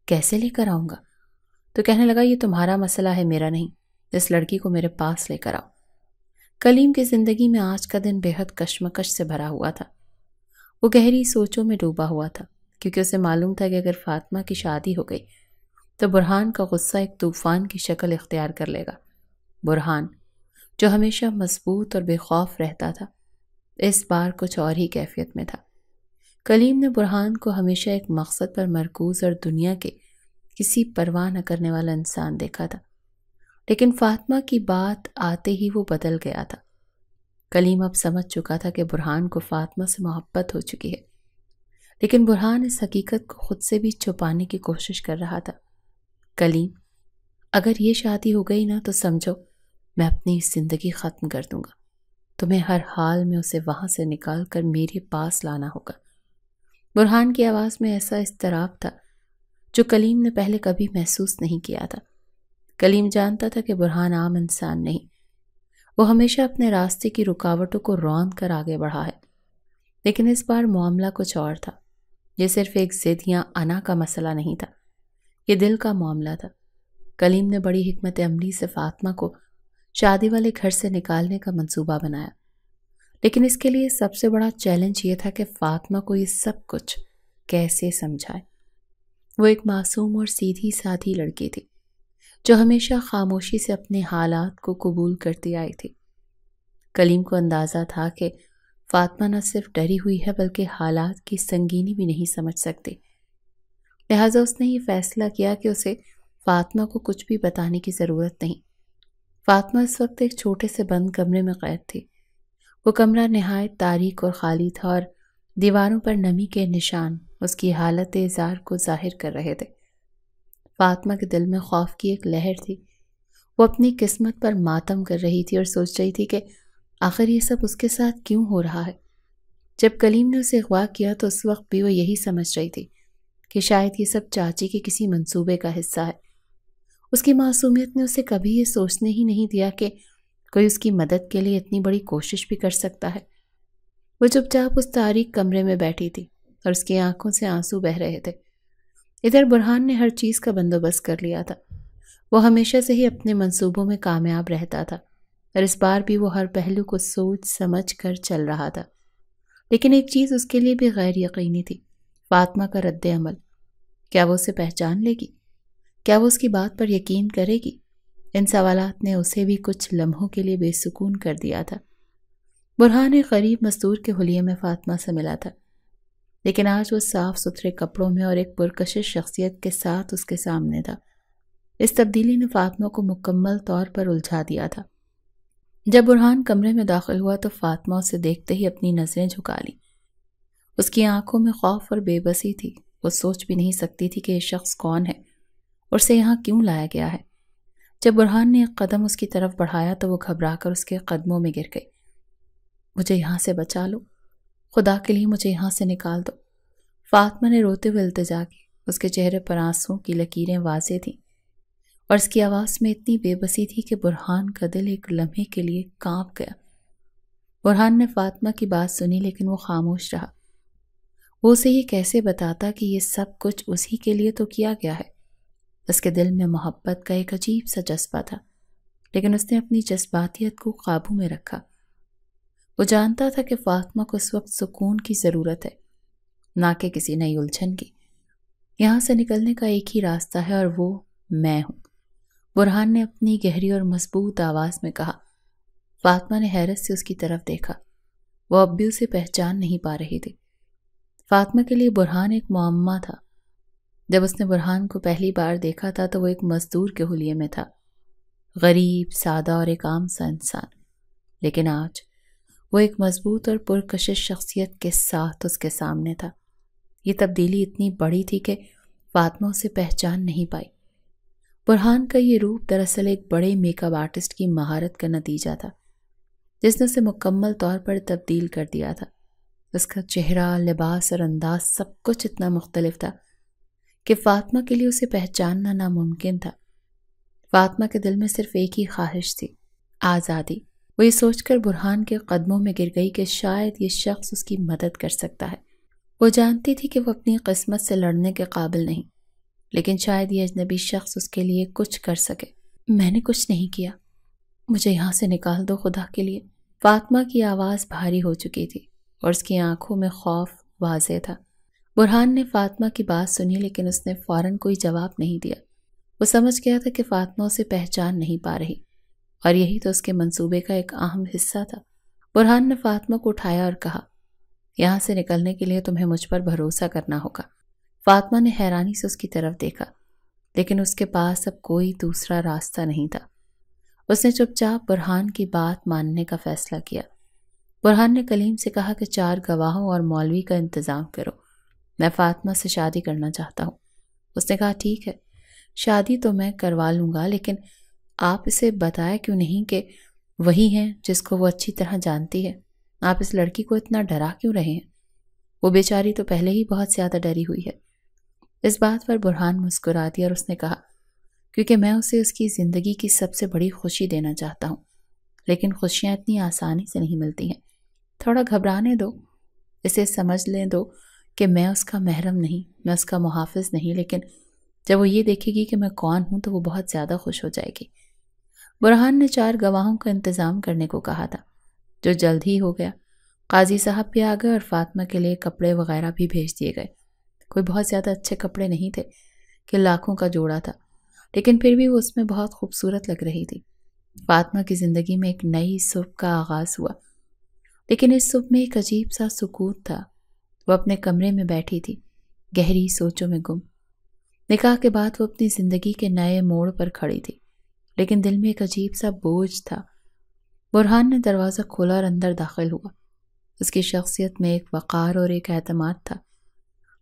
کیسے لے کر آؤں گا؟ تو کہنے لگا یہ تمہارا مسئلہ ہے، میرا نہیں، اس لڑکی کو میرے پاس لے کر آؤ۔ کلیم کی زندگی میں آج کا دن بے حد کشمکش سے بھرا ہوا تھا۔ وہ گہری سوچوں میں ڈوبا ہوا تھا، کیونکہ اسے معلوم تھا کہ اگر فاطمہ کی شادی ہو گئی تو برہان کا غصہ ایک طوفان کی شکل اختیار کر لے گا۔ برہان جو ہمیشہ مضبوط اور بے خوف رہتا تھا، اس بار کچھ اور ہی کیفیت میں تھا۔ کلیم نے برہان کو ہمیشہ ایک مقصد پر مرکوز اور دنیا کے کسی پرواہ نہ کرنے والا انسان دیکھا تھا، لیکن فاطمہ کی بات آتے ہی وہ بدل گیا تھا۔ کلیم اب سمجھ چکا تھا کہ برہان کو فاطمہ سے محبت ہو چکی ہے، لیکن برہان اس حقیقت کو خود سے بھی چھپانے کی کوشش کر رہا تھا۔ کلیم، اگر یہ شادی ہو گئی نا تو سمجھو میں اپنی زندگی ختم کر دوں گا۔ تمہیں ہر حال میں اسے وہاں سے نکال کر میرے پاس لانا ہوگا۔ برہان کی آواز میں ایسا اضطراب تھا جو کلیم نے پہلے کبھی محسوس نہیں کیا تھا۔ کلیم جانتا تھا کہ برہان عام انسان نہیں، وہ ہمیشہ اپنے راستے کی رکاوٹوں کو روند کر آگے بڑھا ہے، لیکن اس بار معاملہ کچھ اور تھا۔ یہ صرف ایک ضد یا انا کا مسئلہ نہیں تھا، یہ دل کا معاملہ تھا۔ کلیم نے بڑی حکمت عملی سے فاطمہ کو شادی والے گھر سے نکالنے کا منصوبہ بنایا، لیکن اس کے لیے سب سے بڑا چیلنج یہ تھا کہ فاطمہ کو یہ سب کچھ کیسے سمجھائے۔ وہ ایک معصوم اور سیدھی سادھی لڑکی تھی جو ہمیشہ خاموشی سے اپنے حالات کو قبول کرتی آئی تھی۔ کلیم کو اندازہ تھا کہ فاطمہ نہ صرف ڈری ہوئی ہے بلکہ حالات کی سنگینی بھی نہیں سمجھ سکتی، لہٰذا اس نے یہ فیصلہ کیا کہ اسے فاطمہ کو کچھ بھی بتانے کی ضرورت نہیں۔ فاطمہ اس وقت ایک چھوٹے سے بند کمرے میں قید تھی۔ وہ کمرہ نہایت تاریک اور خالی تھا اور دیواروں پر نمی کے نشان اس کی حالت اظہار کو ظاہر کر رہے تھے۔ فاطمہ کے دل میں خوف کی ایک لہر تھی۔ وہ اپنی قسمت پر ماتم کر رہی تھی اور سوچ رہی تھی کہ آخر یہ سب اس کے ساتھ کیوں ہو رہا ہے۔ جب کلیم نے اسے اغوا کیا تو اس وقت بھی وہ یہی سمجھ رہی تھی کہ شاید یہ سب چاچی کے کسی منصوبے کا حصہ ہے۔ اس کی معصومیت نے اسے کبھی یہ سوچنے ہی نہیں دیا کہ کوئی اس کی مدد کے لیے اتنی بڑی کوشش بھی کر سکتا ہے۔ وہ چپ چاپ اس تاریک کمرے میں بیٹھی تھی اور اس کی آنکھوں سے آنسو بہہ رہے تھے۔ ادھر برہان نے ہر چیز کا بندوبست کر لیا تھا۔ وہ ہمیشہ سے ہی اپنے منصوبوں میں کامیاب رہتا تھا اور اس بار بھی وہ ہر پہلو کو سوچ سمجھ کر چل رہا تھا، لیکن ایک چیز اس کے لیے بھی غیر یقینی تھی، فاطمہ کا رد عمل۔ کیا وہ اسے پہچان لے گی؟ کیا وہ اس کی بات پر یقین کرے گی؟ ان سوالات نے اسے بھی کچھ لمحوں کے لیے بے سکون کر دیا تھا۔ برہان ایک غریب مزدور کے حلیے میں فاطمہ سے ملا تھا، لیکن آج وہ صاف ستھرے کپڑوں میں اور ایک پرکشش شخصیت کے ساتھ اس کے سامنے تھا۔ اس تبدیلی نے فاطمہ کو مکمل طور پر الجھا دیا تھا۔ جب برہان کمرے میں داخل ہوا تو فاطمہ اسے دیکھتے ہی اپنی نظریں جھکا لیں۔ اس کی آنکھوں میں خوف اور بے بسی تھی۔ وہ سوچ بھی نہیں سکتی تھی کہ یہ شخص کون ہے اور اسے یہاں کیوں لایا گیا ہے۔ جب برہان نے ایک قدم اس کی طرف بڑھایا تو وہ گھبرا کر اس کے قدموں میں گر گئی۔ مجھے یہاں سے بچا لو، خدا کے لیے مجھے یہاں سے نکال دو، فاطمہ نے روتے ہوئے التجا کی۔ اس کے چہرے پر آنسوں کی لکیریں واضح تھیں اور اس کی آواز میں اتنی بے بسی تھی کہ برہان کا دل ایک لمحے کے لیے کانپ گیا۔ برہان نے فاطمہ کی بات سنی لیکن وہ خاموش رہا۔ وہ اسے یہ کیسے بتاتا کہ یہ سب کچھ اسی کے لیے تو کیا گیا ہے؟ اس کے دل میں محبت کا ایک عجیب سا جذبہ تھا، لیکن اس نے اپنی جذباتیت کو قابو میں رکھا۔ وہ جانتا تھا کہ فاطمہ کو اس وقت سکون کی ضرورت ہے، نہ کہ کسی نئی الجھن کی۔ یہاں سے نکلنے کا ایک ہی راستہ ہے اور وہ میں ہوں، برہان نے اپنی گہری اور مضبوط آواز میں کہا۔ فاطمہ نے حیرت سے اس کی طرف دیکھا۔ وہ اب بھی اسے پہچان نہیں پا رہی تھی۔ فاطمہ کے لیے برہان ایک معمہ تھا۔ جب اس نے برہان کو پہلی بار دیکھا تھا تو وہ ایک مزدور کے حلیے میں تھا، غریب، سادہ اور ایک عام سا انسان، لیکن آج وہ ایک مضبوط اور پرکشش شخصیت کے ساتھ اس کے سامنے تھا۔ یہ تبدیلی اتنی بڑی تھی کہ فاطمہ اسے پہچان نہیں پائی۔ برہان کا یہ روپ دراصل ایک بڑے میک اپ آرٹسٹ کی مہارت کا نتیجہ تھا، جس نے اسے مکمل طور پر تبدیل کر دیا تھا۔ اس کا چہرہ، لباس اور انداز سب کچھ اتنا مختلف تھا کہ فاطمہ کے لیے اسے پہچاننا ناممکن تھا۔ فاطمہ کے دل میں صرف ایک ہی خواہش تھی، آزادی۔ وہ یہ سوچ کر برہان کے قدموں میں گر گئی کہ شاید یہ شخص اس کی مدد کر سکتا ہے۔ وہ جانتی تھی کہ وہ اپنی قسمت سے لڑنے کے قابل نہیں، لیکن شاید یہ اجنبی شخص اس کے لیے کچھ کر سکے۔ میں نے کچھ نہیں کیا، مجھے یہاں سے نکال دو خدا کے لیے۔ فاطمہ کی آواز بھاری ہو چکی تھی اور اس کی آنکھوں میں خوف واضح تھا۔ برہان نے فاطمہ کی بات سنی، لیکن اس نے فوراً کوئی جواب نہیں دیا۔ وہ سمجھ گیا تھا کہ فاطمہ اسے پہچان نہیں پا رہی، اور یہی تو اس کے منصوبے کا ایک اہم حصہ تھا۔ برہان نے فاطمہ کو اٹھایا اور کہا، یہاں سے نکلنے کے لیے تمہیں مجھ پر بھروسہ کرنا ہوگا۔ فاطمہ نے حیرانی سے اس کی طرف دیکھا، لیکن اس کے پاس اب کوئی دوسرا راستہ نہیں تھا۔ اس نے چپ چاپ برہان کی بات ماننے کا فیصلہ کیا۔ برہان نے کلیم سے کہا کہ 4 گواہوں اور مولوی کا انتظام کرو، میں فاطمہ سے شادی کرنا چاہتا ہوں۔ اس نے کہا، ٹھیک ہے، شادی تو میں کروا لوں گا، لیکن آپ اسے بتائے کیوں نہیں کہ وہی ہیں جس کو وہ اچھی طرح جانتی ہے؟ آپ اس لڑکی کو اتنا ڈرا کیوں رہے ہیں؟ وہ بیچاری تو پہلے ہی بہت زیادہ ڈری ہوئی ہے۔ اس بات پر برہان مسکرا دیا اور اس نے کہا، کیونکہ میں اسے اس کی زندگی کی سب سے بڑی خوشی دینا چاہتا ہوں، لیکن خوشیاں اتنی آسانی سے نہیں ملتی ہیں۔ تھوڑا گھبرانے دو، اسے سمجھ لیں دو کہ میں اس کا محرم نہیں، میں اس کا محافظ نہیں، لیکن جب وہ یہ دیکھے گی کہ میں کون ہوں تو وہ بہت زیادہ خوش ہو جائے گی۔ برہان نے 4 گواہوں کا انتظام کرنے کو کہا تھا، جو جلد ہی ہو گیا۔ قاضی صاحب بھی آ گئے اور فاطمہ کے لیے کپڑے وغیرہ بھی بھیج دیے گئے۔ کوئی بہت زیادہ اچھے کپڑے نہیں تھے کہ لاکھوں کا جوڑا تھا، لیکن پھر بھی وہ اس میں بہت خوبصورت لگ رہی تھی۔ فاطمہ کی زندگی میں ایک نئی صبح کا آغاز ہوا، لیکن اس صبح میں ایک عجیب سا سکوت تھا۔ وہ اپنے کمرے میں بیٹھی تھی، گہری سوچوں میں گم۔ نکاح کے بعد وہ اپنی زندگی کے نئے موڑ پر کھڑی تھی، لیکن دل میں ایک عجیب سا بوجھ تھا۔ برہان نے دروازہ کھولا اور اندر داخل ہوا۔ اس کی شخصیت میں ایک وقار اور ایک اعتماد تھا،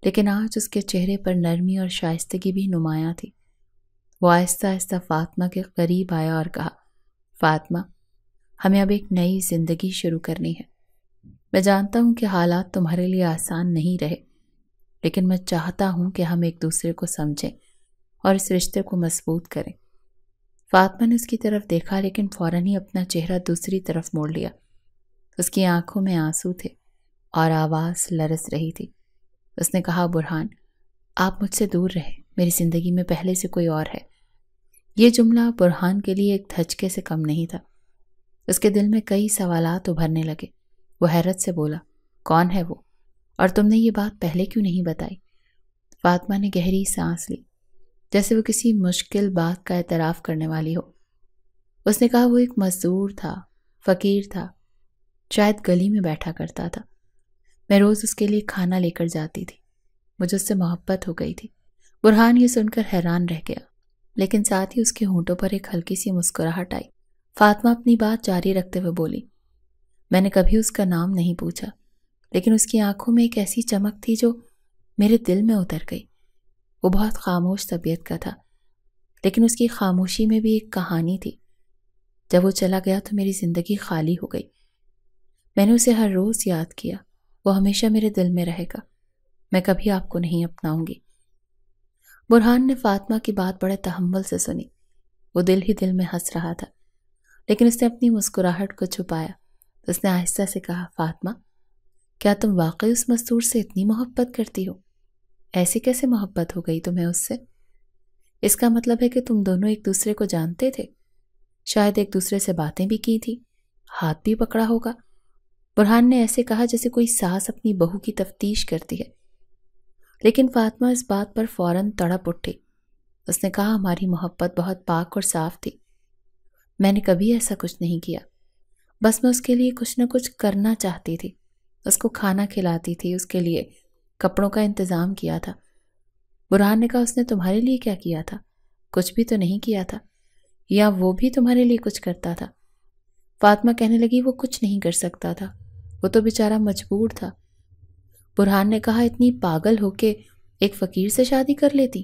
لیکن آج اس کے چہرے پر نرمی اور شائستگی بھی نمایاں تھی۔ وہ آہستہ آہستہ فاطمہ کے قریب آیا اور کہا، فاطمہ، ہمیں اب ایک نئی زندگی شروع کرنی ہے۔ میں جانتا ہوں کہ حالات تمہارے لیے آسان نہیں رہے، لیکن میں چاہتا ہوں کہ ہم ایک دوسرے کو سمجھیں اور اس رشتے کو مضبوط کریں۔ فاطمہ نے اس کی طرف دیکھا، لیکن فوراً ہی اپنا چہرہ دوسری طرف موڑ لیا۔ اس کی آنکھوں میں آنسو تھے اور آواز لرز رہی تھی۔ اس نے کہا، برہان، آپ مجھ سے دور رہیں، میری زندگی میں پہلے سے کوئی اور ہے۔ یہ جملہ برہان کے لیے ایک دھچکے سے کم نہیں تھا۔ اس کے دل میں کئی سوالات ابھرنے لگے۔ وہ حیرت سے بولا، کون ہے وہ؟ اور تم نے یہ بات پہلے کیوں نہیں بتائی؟ فاطمہ نے گہری سانس لی، جیسے وہ کسی مشکل بات کا اعتراف کرنے والی ہو۔ اس نے کہا، وہ ایک مزدور تھا، فقیر تھا، شاید گلی میں بیٹھا کرتا تھا۔ میں روز اس کے لیے کھانا لے کر جاتی تھی، مجھے اس سے محبت ہو گئی تھی۔ برہان یہ سن کر حیران رہ گیا، لیکن ساتھ ہی اس کے ہونٹوں پر ایک ہلکی سی مسکراہٹ آئی۔ فاطمہ اپنی بات جاری رکھتے ہوئے بولی، میں نے کبھی اس کا نام نہیں پوچھا، لیکن اس کی آنکھوں میں ایک ایسی چمک تھی جو میرے دل میں اتر گئی۔ وہ بہت خاموش طبیعت کا تھا، لیکن اس کی خاموشی میں بھی ایک کہانی تھی۔ جب وہ چلا گیا تو میری زندگی خالی ہو گئی۔ میں نے اسے ہر روز یاد کیا، وہ ہمیشہ میرے دل میں رہے گا۔ میں کبھی آپ کو نہیں اپناؤں گی۔ برہان نے فاطمہ کی بات بڑے تحمل سے سنی۔ وہ دل ہی دل میں ہنس رہا تھا، لیکن اس نے اپنی مسکراہٹ کو چھپایا۔ اس نے آہستہ سے کہا، فاطمہ، کیا تم واقعی اس مزدور سے اتنی محبت کرتی ہو؟ ایسی کیسے محبت ہو گئی تمہیں اس سے؟ اس کا مطلب ہے کہ تم دونوں ایک دوسرے کو جانتے تھے، شاید ایک دوسرے سے باتیں بھی کی تھی، ہاتھ بھی پکڑا ہوگا۔ برہان نے ایسے کہا جیسے کوئی ساس اپنی بہو کی تفتیش کرتی ہے، لیکن فاطمہ اس بات پر فوراً تڑپ اٹھی۔ اس نے کہا، ہماری محبت بہت پاک اور صاف تھی۔ میں نے کبھی ایسا کچھ نہیں کیا، بس میں اس کے لیے کچھ نہ کچھ کرنا چاہتی تھی۔ اس کو کھانا کھلاتی تھی، اس کے لیے کپڑوں کا انتظام کیا تھا۔ برہان نے کہا اس نے تمہارے لیے کیا کیا تھا؟ کچھ بھی تو نہیں کیا تھا، یا وہ بھی تمہارے لیے کچھ کرتا تھا؟ فاطمہ کہنے لگی وہ کچھ نہیں کر سکتا تھا، وہ تو بیچارہ مجبور تھا۔ برہان نے کہا اتنی پاگل ہو کے ایک فقیر سے شادی کر لیتی؟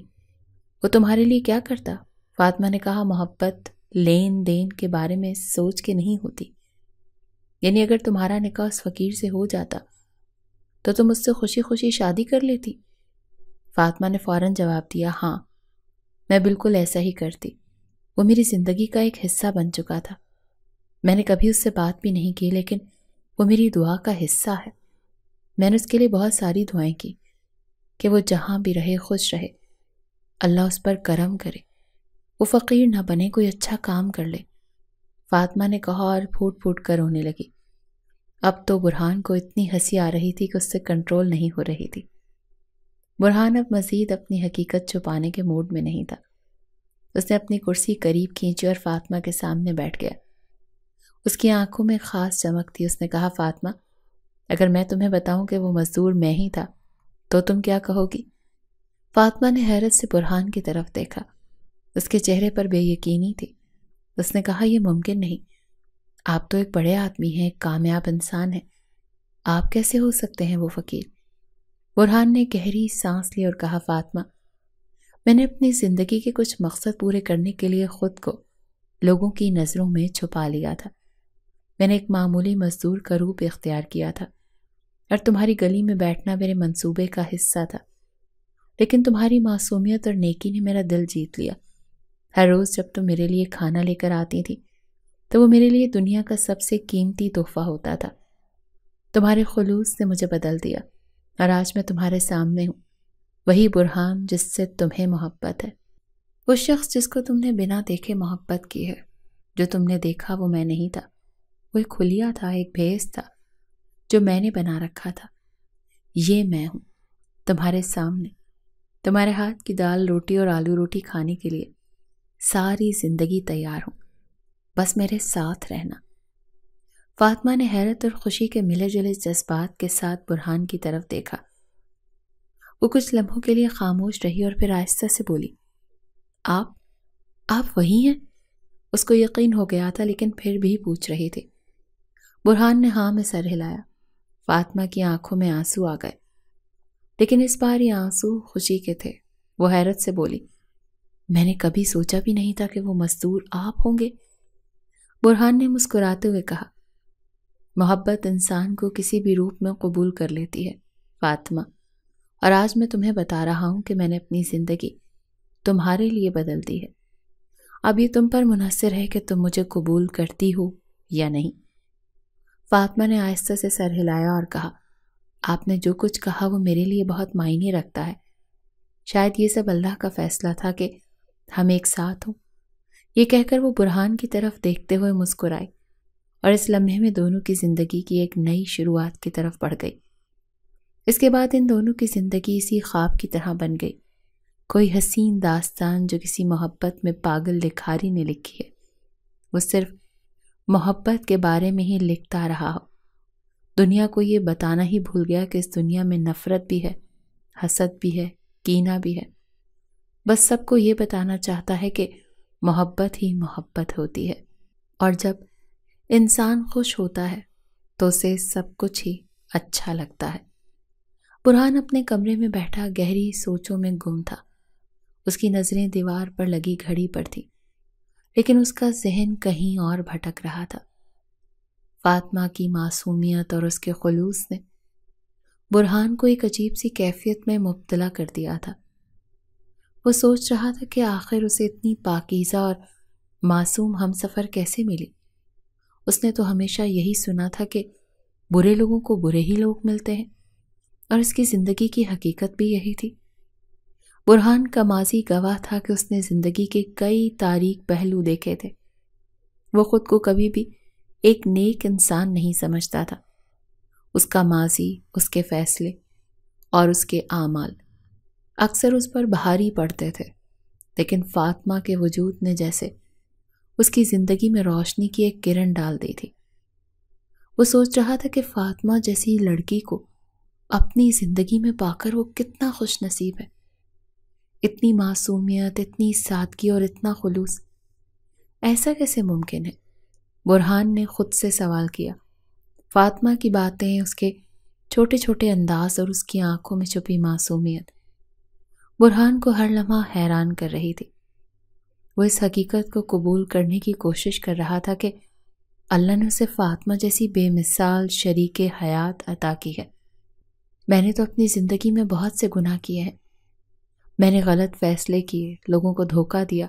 وہ تمہارے لیے کیا کرتا؟ فاطمہ نے کہا محبت لین دین کے بارے میں سوچ کے نہیں ہوتی، یعنی اگر تمہارا نکاح اس فقیر سے ہو جاتا تو تم اس سے خوشی خوشی شادی کر لیتی؟ فاطمہ نے فوراً جواب دیا ہاں، میں بالکل ایسا ہی کرتی، وہ میری زندگی کا ایک حصہ بن چکا تھا۔ میں نے کبھی اس سے بات بھی نہیں کی، لیکن وہ میری دعا کا حصہ ہے۔ میں نے اس کے لیے بہت ساری دعائیں کی کہ وہ جہاں بھی رہے خوش رہے، اللہ اس پر کرم کرے، وہ فقیر نہ بنے، کوئی اچھا کام کر لے۔ فاطمہ نے کہا اور پھوٹ پھوٹ کر رونے لگی۔ اب تو برہان کو اتنی ہنسی آ رہی تھی کہ اس سے کنٹرول نہیں ہو رہی تھی۔ برہان اب مزید اپنی حقیقت چھپانے کے موڈ میں نہیں تھا۔ اس نے اپنی کرسی قریب کھینچی اور فاطمہ کے سامنے بیٹھ گیا۔ اس کی آنکھوں میں خاص چمک تھی۔ اس نے کہا فاطمہ، اگر میں تمہیں بتاؤں کہ وہ مزدور میں ہی تھا تو تم کیا کہو گی؟ فاطمہ نے حیرت سے برہان کی طرف دیکھا۔ اس کے چہرے پر بے یقینی تھی۔ اس نے کہا یہ ممکن نہیں، آپ تو ایک بڑے آدمی ہیں، ایک کامیاب انسان ہیں، آپ کیسے ہو سکتے ہیں وہ فقیر؟ برہان نے گہری سانس لی اور کہا فاطمہ، میں نے اپنی زندگی کے کچھ مقصد پورے کرنے کے لیے خود کو لوگوں کی نظروں میں چھپا لیا تھا۔ میں نے ایک معمولی مزدور کا روپ اختیار کیا تھا اور تمہاری گلی میں بیٹھنا میرے منصوبے کا حصہ تھا، لیکن تمہاری معصومیت اور نیکی نے میرا دل جیت لیا۔ ہر روز جب تم میرے لیے کھانا لے کر آتی تھی تو وہ میرے لیے دنیا کا سب سے قیمتی تحفہ ہوتا تھا۔ تمہارے خلوص نے مجھے بدل دیا اور آج میں تمہارے سامنے ہوں، وہی برہان جس سے تمہیں محبت ہے، وہ شخص جس کو تم نے بنا دیکھے محبت کی ہے۔ جو تم نے دیکھا وہ میں نہیں تھا، وہ ایک خلیہ تھا، ایک بھیس تھا جو میں نے بنا رکھا تھا۔ یہ میں ہوں، تمہارے سامنے، تمہارے ہاتھ کی دال روٹی اور آلو روٹی کھانے کے لیے ساری زندگی تیار ہوں، بس میرے ساتھ رہنا۔ فاطمہ نے حیرت اور خوشی کے ملے جلے جذبات کے ساتھ برہان کی طرف دیکھا۔ وہ کچھ لمحوں کے لیے خاموش رہی اور پھر آہستہ سے بولی، آپ وہی ہیں؟ اس کو یقین ہو گیا تھا لیکن پھر بھی پوچھ رہی تھی۔ برہان نے ہاں میں سر ہلایا۔ فاطمہ کی آنکھوں میں آنسو آ گئے، لیکن اس بار یہ آنسو خوشی کے تھے۔ وہ حیرت سے بولی، میں نے کبھی سوچا بھی نہیں تھا کہ وہ مزدور آپ ہوں گے۔ برہان نے مسکراتے ہوئے کہا، محبت انسان کو کسی بھی روپ میں قبول کر لیتی ہے فاطمہ، اور آج میں تمہیں بتا رہا ہوں کہ میں نے اپنی زندگی تمہارے لیے بدل دی ہے۔ اب یہ تم پر منحصر ہے کہ تم مجھے قبول کرتی ہو یا نہیں۔ فاطمہ نے آہستہ سے سر ہلایا اور کہا، آپ نے جو کچھ کہا وہ میرے لیے بہت معنی رکھتا ہے۔ شاید یہ سب اللہ کا فیصلہ تھا کہ ہم ایک ساتھ ہوں۔ یہ کہہ کر وہ برہان کی طرف دیکھتے ہوئے مسکرائی اور اس لمحے میں دونوں کی زندگی کی ایک نئی شروعات کی طرف بڑھ گئی۔ اس کے بعد ان دونوں کی زندگی اسی خواب کی طرح بن گئی، کوئی حسین داستان جو کسی محبت میں پاگل لکھاری نے لکھی ہے۔ وہ صرف محبت کے بارے میں ہی لکھتا رہا ہو، دنیا کو یہ بتانا ہی بھول گیا کہ اس دنیا میں نفرت بھی ہے، حسد بھی ہے، کینہ بھی ہے۔ بس سب کو یہ بتانا چاہتا ہے کہ محبت ہی محبت ہوتی ہے، اور جب انسان خوش ہوتا ہے تو اسے سب کچھ ہی اچھا لگتا ہے۔ برہان اپنے کمرے میں بیٹھا گہری سوچوں میں گم تھا۔ اس کی نظریں دیوار پر لگی گھڑی پر تھی، لیکن اس کا ذہن کہیں اور بھٹک رہا تھا۔ فاطمہ کی معصومیت اور اس کے خلوص نے برہان کو ایک عجیب سی کیفیت میں مبتلا کر دیا تھا۔ وہ سوچ رہا تھا کہ آخر اسے اتنی پاکیزہ اور معصوم ہمسفر کیسے ملی۔ اس نے تو ہمیشہ یہی سنا تھا کہ برے لوگوں کو برے ہی لوگ ملتے ہیں، اور اس کی زندگی کی حقیقت بھی یہی تھی۔ برہان کا ماضی گواہ تھا کہ اس نے زندگی کے کئی تاریک پہلو دیکھے تھے۔ وہ خود کو کبھی بھی ایک نیک انسان نہیں سمجھتا تھا۔ اس کا ماضی، اس کے فیصلے اور اس کے اعمال اکثر اس پر بھاری پڑتے تھے، لیکن فاطمہ کے وجود نے جیسے اس کی زندگی میں روشنی کی ایک کرن ڈال دی تھی۔ وہ سوچ رہا تھا کہ فاطمہ جیسی لڑکی کو اپنی زندگی میں پا کر وہ کتنا خوش نصیب ہے۔ اتنی معصومیت، اتنی سادگی اور اتنا خلوص، ایسا کیسے ممکن ہے؟ برہان نے خود سے سوال کیا۔ فاطمہ کی باتیں، اس کے چھوٹے چھوٹے انداز اور اس کی آنکھوں میں چھپی معصومیت برہان کو ہر لمحہ حیران کر رہی تھی۔ وہ اس حقیقت کو قبول کرنے کی کوشش کر رہا تھا کہ اللہ نے اسے فاطمہ جیسی بے مثال شریک حیات عطا کی ہے۔ میں نے تو اپنی زندگی میں بہت سے گناہ کیے ہیں، میں نے غلط فیصلے کیے، لوگوں کو دھوکہ دیا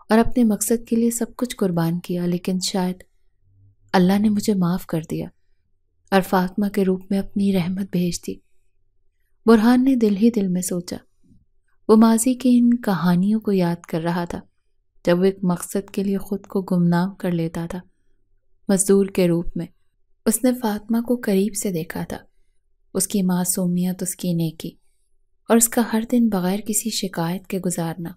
اور اپنے مقصد کے لیے سب کچھ قربان کیا، لیکن شاید اللہ نے مجھے معاف کر دیا اور فاطمہ کے روپ میں اپنی رحمت بھیج دی۔ برہان نے دل ہی دل میں سوچا۔ وہ ماضی کی ان کہانیوں کو یاد کر رہا تھا جب وہ ایک مقصد کے لیے خود کو گمنام کر لیتا تھا، مزدور کے روپ میں۔ اس نے فاطمہ کو قریب سے دیکھا تھا، اس کی معصومیت، اس کی نیکی اور اس کا ہر دن بغیر کسی شکایت کے گزارنا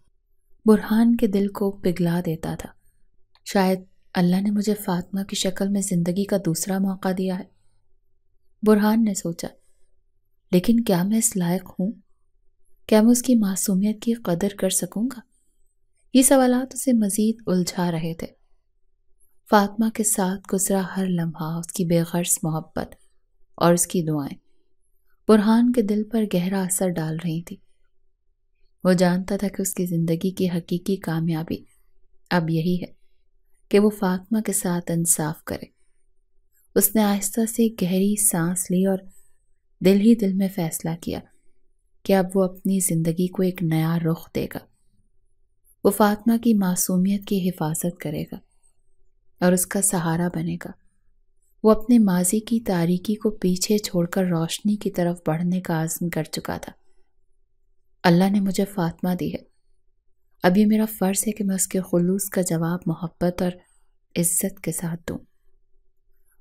برہان کے دل کو پگھلا دیتا تھا۔ شاید اللہ نے مجھے فاطمہ کی شکل میں زندگی کا دوسرا موقع دیا ہے، برہان نے سوچا، لیکن کیا میں اس لائق ہوں؟ کیا میں اس کی معصومیت کی قدر کر سکوں گا؟ یہ سوالات اسے مزید الجھا رہے تھے۔ فاطمہ کے ساتھ گزرا ہر لمحہ، اس کی بے غرض محبت اور اس کی دعائیں برہان کے دل پر گہرا اثر ڈال رہی تھی۔ وہ جانتا تھا کہ اس کی زندگی کی حقیقی کامیابی اب یہی ہے کہ وہ فاطمہ کے ساتھ انصاف کرے۔ اس نے آہستہ سے گہری سانس لی اور دل ہی دل میں فیصلہ کیا کہ اب وہ اپنی زندگی کو ایک نیا رخ دے گا۔ وہ فاطمہ کی معصومیت کی حفاظت کرے گا اور اس کا سہارا بنے گا۔ وہ اپنے ماضی کی تاریکی کو پیچھے چھوڑ کر روشنی کی طرف بڑھنے کا عزم کر چکا تھا۔ اللہ نے مجھے فاطمہ دی ہے، اب یہ میرا فرض ہے کہ میں اس کے خلوص کا جواب محبت اور عزت کے ساتھ دوں۔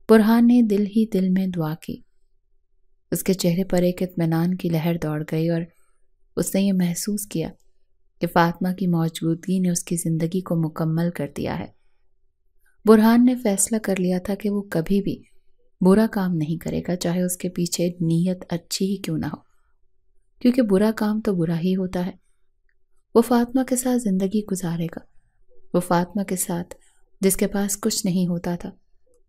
برہان نے دل ہی دل میں دعا کی۔ اس کے چہرے پر ایک اطمینان کی لہر دوڑ گئی اور اس نے یہ محسوس کیا کہ فاطمہ کی موجودگی نے اس کی زندگی کو مکمل کر دیا ہے۔ برہان نے فیصلہ کر لیا تھا کہ وہ کبھی بھی برا کام نہیں کرے گا، چاہے اس کے پیچھے نیت اچھی ہی کیوں نہ ہو، کیونکہ برا کام تو برا ہی ہوتا ہے۔ وہ فاطمہ کے ساتھ زندگی گزارے گا، وہ فاطمہ کے ساتھ جس کے پاس کچھ نہیں ہوتا تھا،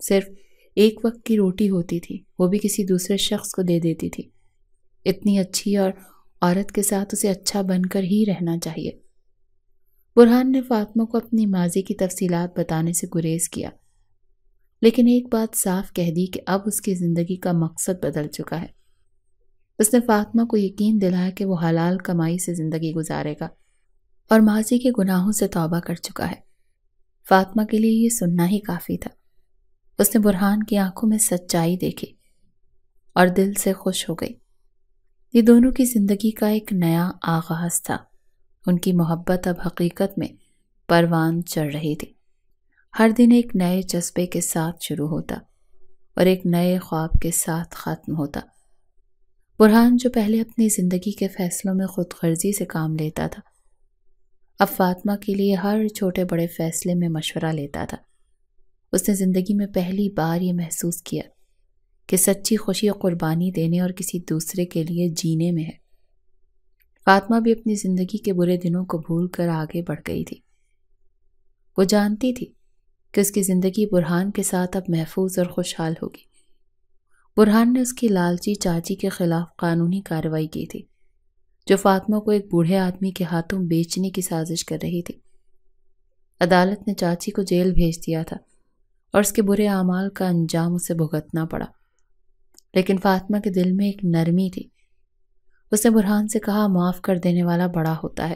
صرف ایک وقت کی روٹی ہوتی تھی، وہ بھی کسی دوسرے شخص کو دے دیتی تھی۔ اتنی اچھی اور عورت کے ساتھ اسے اچھا بن کر ہی رہنا چاہیے۔ برہان نے فاطمہ کو اپنی ماضی کی تفصیلات بتانے سے گریز کیا، لیکن ایک بات صاف کہہ دی کہ اب اس کی زندگی کا مقصد بدل چکا ہے۔ اس نے فاطمہ کو یقین دلایا کہ وہ حلال کمائی سے زندگی گزارے گا اور ماضی کے گناہوں سے توبہ کر چکا ہے۔ فاطمہ کے لیے یہ سننا ہی کافی تھا۔ اس نے برہان کی آنکھوں میں سچائی دیکھی اور دل سے خوش ہو گئی۔ یہ دونوں کی زندگی کا ایک نیا آغاز تھا۔ ان کی محبت اب حقیقت میں پروان چڑھ رہی تھی۔ ہر دن ایک نئے جذبے کے ساتھ شروع ہوتا اور ایک نئے خواب کے ساتھ ختم ہوتا۔ برہان جو پہلے اپنی زندگی کے فیصلوں میں خود غرضی سے کام لیتا تھا، اب فاطمہ کے لیے ہر چھوٹے بڑے فیصلے میں مشورہ لیتا تھا۔ اس نے زندگی میں پہلی بار یہ محسوس کیا کہ سچی خوشی قربانی دینے اور کسی دوسرے کے لیے جینے میں ہے۔ فاطمہ بھی اپنی زندگی کے برے دنوں کو بھول کر آگے بڑھ گئی تھی۔ وہ جانتی تھی کہ اس کی زندگی برہان کے ساتھ اب محفوظ اور خوشحال ہوگی۔ برہان نے اس کی لالچی چاچی کے خلاف قانونی کارروائی کی تھی، جو فاطمہ کو ایک بوڑھے آدمی کے ہاتھوں بیچنے کی سازش کر رہی تھی۔ عدالت نے چاچی کو جیل بھیج دیا تھا اور اس کے برے اعمال کا انجام اسے بھگتنا پڑا، لیکن فاطمہ کے دل میں ایک نرمی تھی۔ اس نے برہان سے کہا، معاف کر دینے والا بڑا ہوتا ہے۔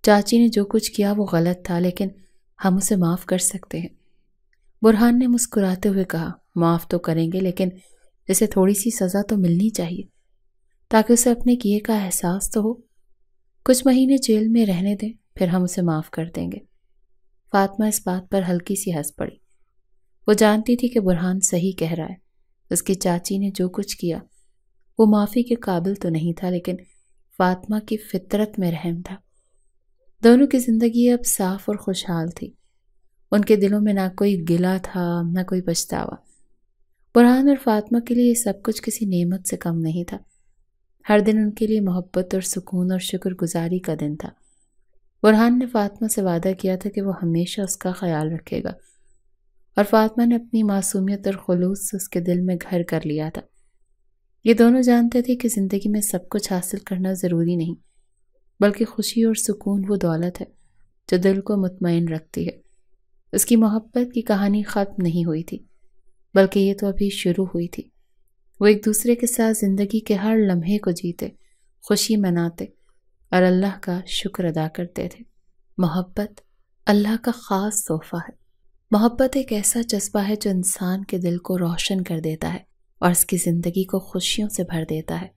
چاچی نے جو کچھ کیا وہ غلط تھا، لیکن ہم اسے معاف کر سکتے ہیں۔ برہان نے مسکراتے ہوئے کہا، معاف تو کریں گے، لیکن اسے تھوڑی سی سزا تو ملنی چاہیے تاکہ اسے اپنے کیے کا احساس تو ہو۔ کچھ مہینے جیل میں رہنے دیں، پھر ہم اسے معاف کر دیں گے۔ فاطمہ اس بات پر ہلکی سی ہنس پڑی۔ وہ جانتی تھی کہ برہان صحیح کہہ رہا ہے۔ اس کی چاچی نے جو کچھ کیا وہ معافی کے قابل تو نہیں تھا، لیکن فاطمہ کی فطرت میں رحم تھا۔ دونوں کی زندگی اب صاف اور خوشحال تھی۔ ان کے دلوں میں نہ کوئی گلہ تھا، نہ کوئی پچھتاوا۔ برہان اور فاطمہ کے لیے یہ سب کچھ کسی نعمت سے کم نہیں تھا۔ ہر دن ان کے لیے محبت اور سکون اور شکر گزاری کا دن تھا۔ برہان نے فاطمہ سے وعدہ کیا تھا کہ وہ ہمیشہ اس کا خیال رکھے گا، اور فاطمہ نے اپنی معصومیت اور خلوص سے اس کے دل میں گھر کر لیا تھا۔ یہ دونوں جانتے تھے کہ زندگی میں سب کچھ حاصل کرنا ضروری نہیں، بلکہ خوشی اور سکون وہ دولت ہے جو دل کو مطمئن رکھتی ہے۔ اس کی محبت کی کہانی ختم نہیں ہوئی تھی، بلکہ یہ تو ابھی شروع ہوئی تھی۔ وہ ایک دوسرے کے ساتھ زندگی کے ہر لمحے کو جیتے، خوشی مناتے اور اللہ کا شکر ادا کرتے تھے۔ محبت اللہ کا خاص تحفہ ہے۔ محبت ایک ایسا جذبہ ہے جو انسان کے دل کو روشن کر دیتا ہے اور اس کی زندگی کو خوشیوں سے بھر دیتا ہے۔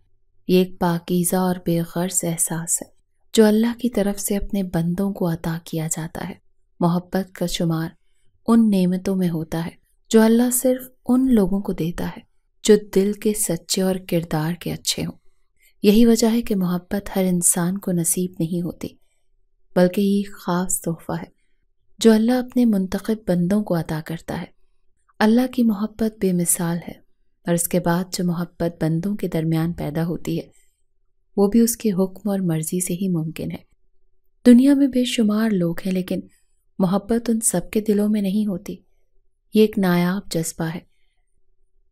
یہ ایک پاکیزہ اور بے غرض احساس ہے جو اللہ کی طرف سے اپنے بندوں کو عطا کیا جاتا ہے۔ محبت کا شمار ان نعمتوں میں ہوتا ہے جو اللہ صرف ان لوگوں کو دیتا ہے جو دل کے سچے اور کردار کے اچھے ہوں۔ یہی وجہ ہے کہ محبت ہر انسان کو نصیب نہیں ہوتی، بلکہ یہ ایک خاص تحفہ ہے جو اللہ اپنے منتخب بندوں کو عطا کرتا ہے۔ اللہ کی محبت بے مثال ہے، اور اس کے بعد جو محبت بندوں کے درمیان پیدا ہوتی ہے وہ بھی اس کے حکم اور مرضی سے ہی ممکن ہے۔ دنیا میں بے شمار لوگ ہیں، لیکن محبت ان سب کے دلوں میں نہیں ہوتی۔ یہ ایک نایاب جذبہ ہے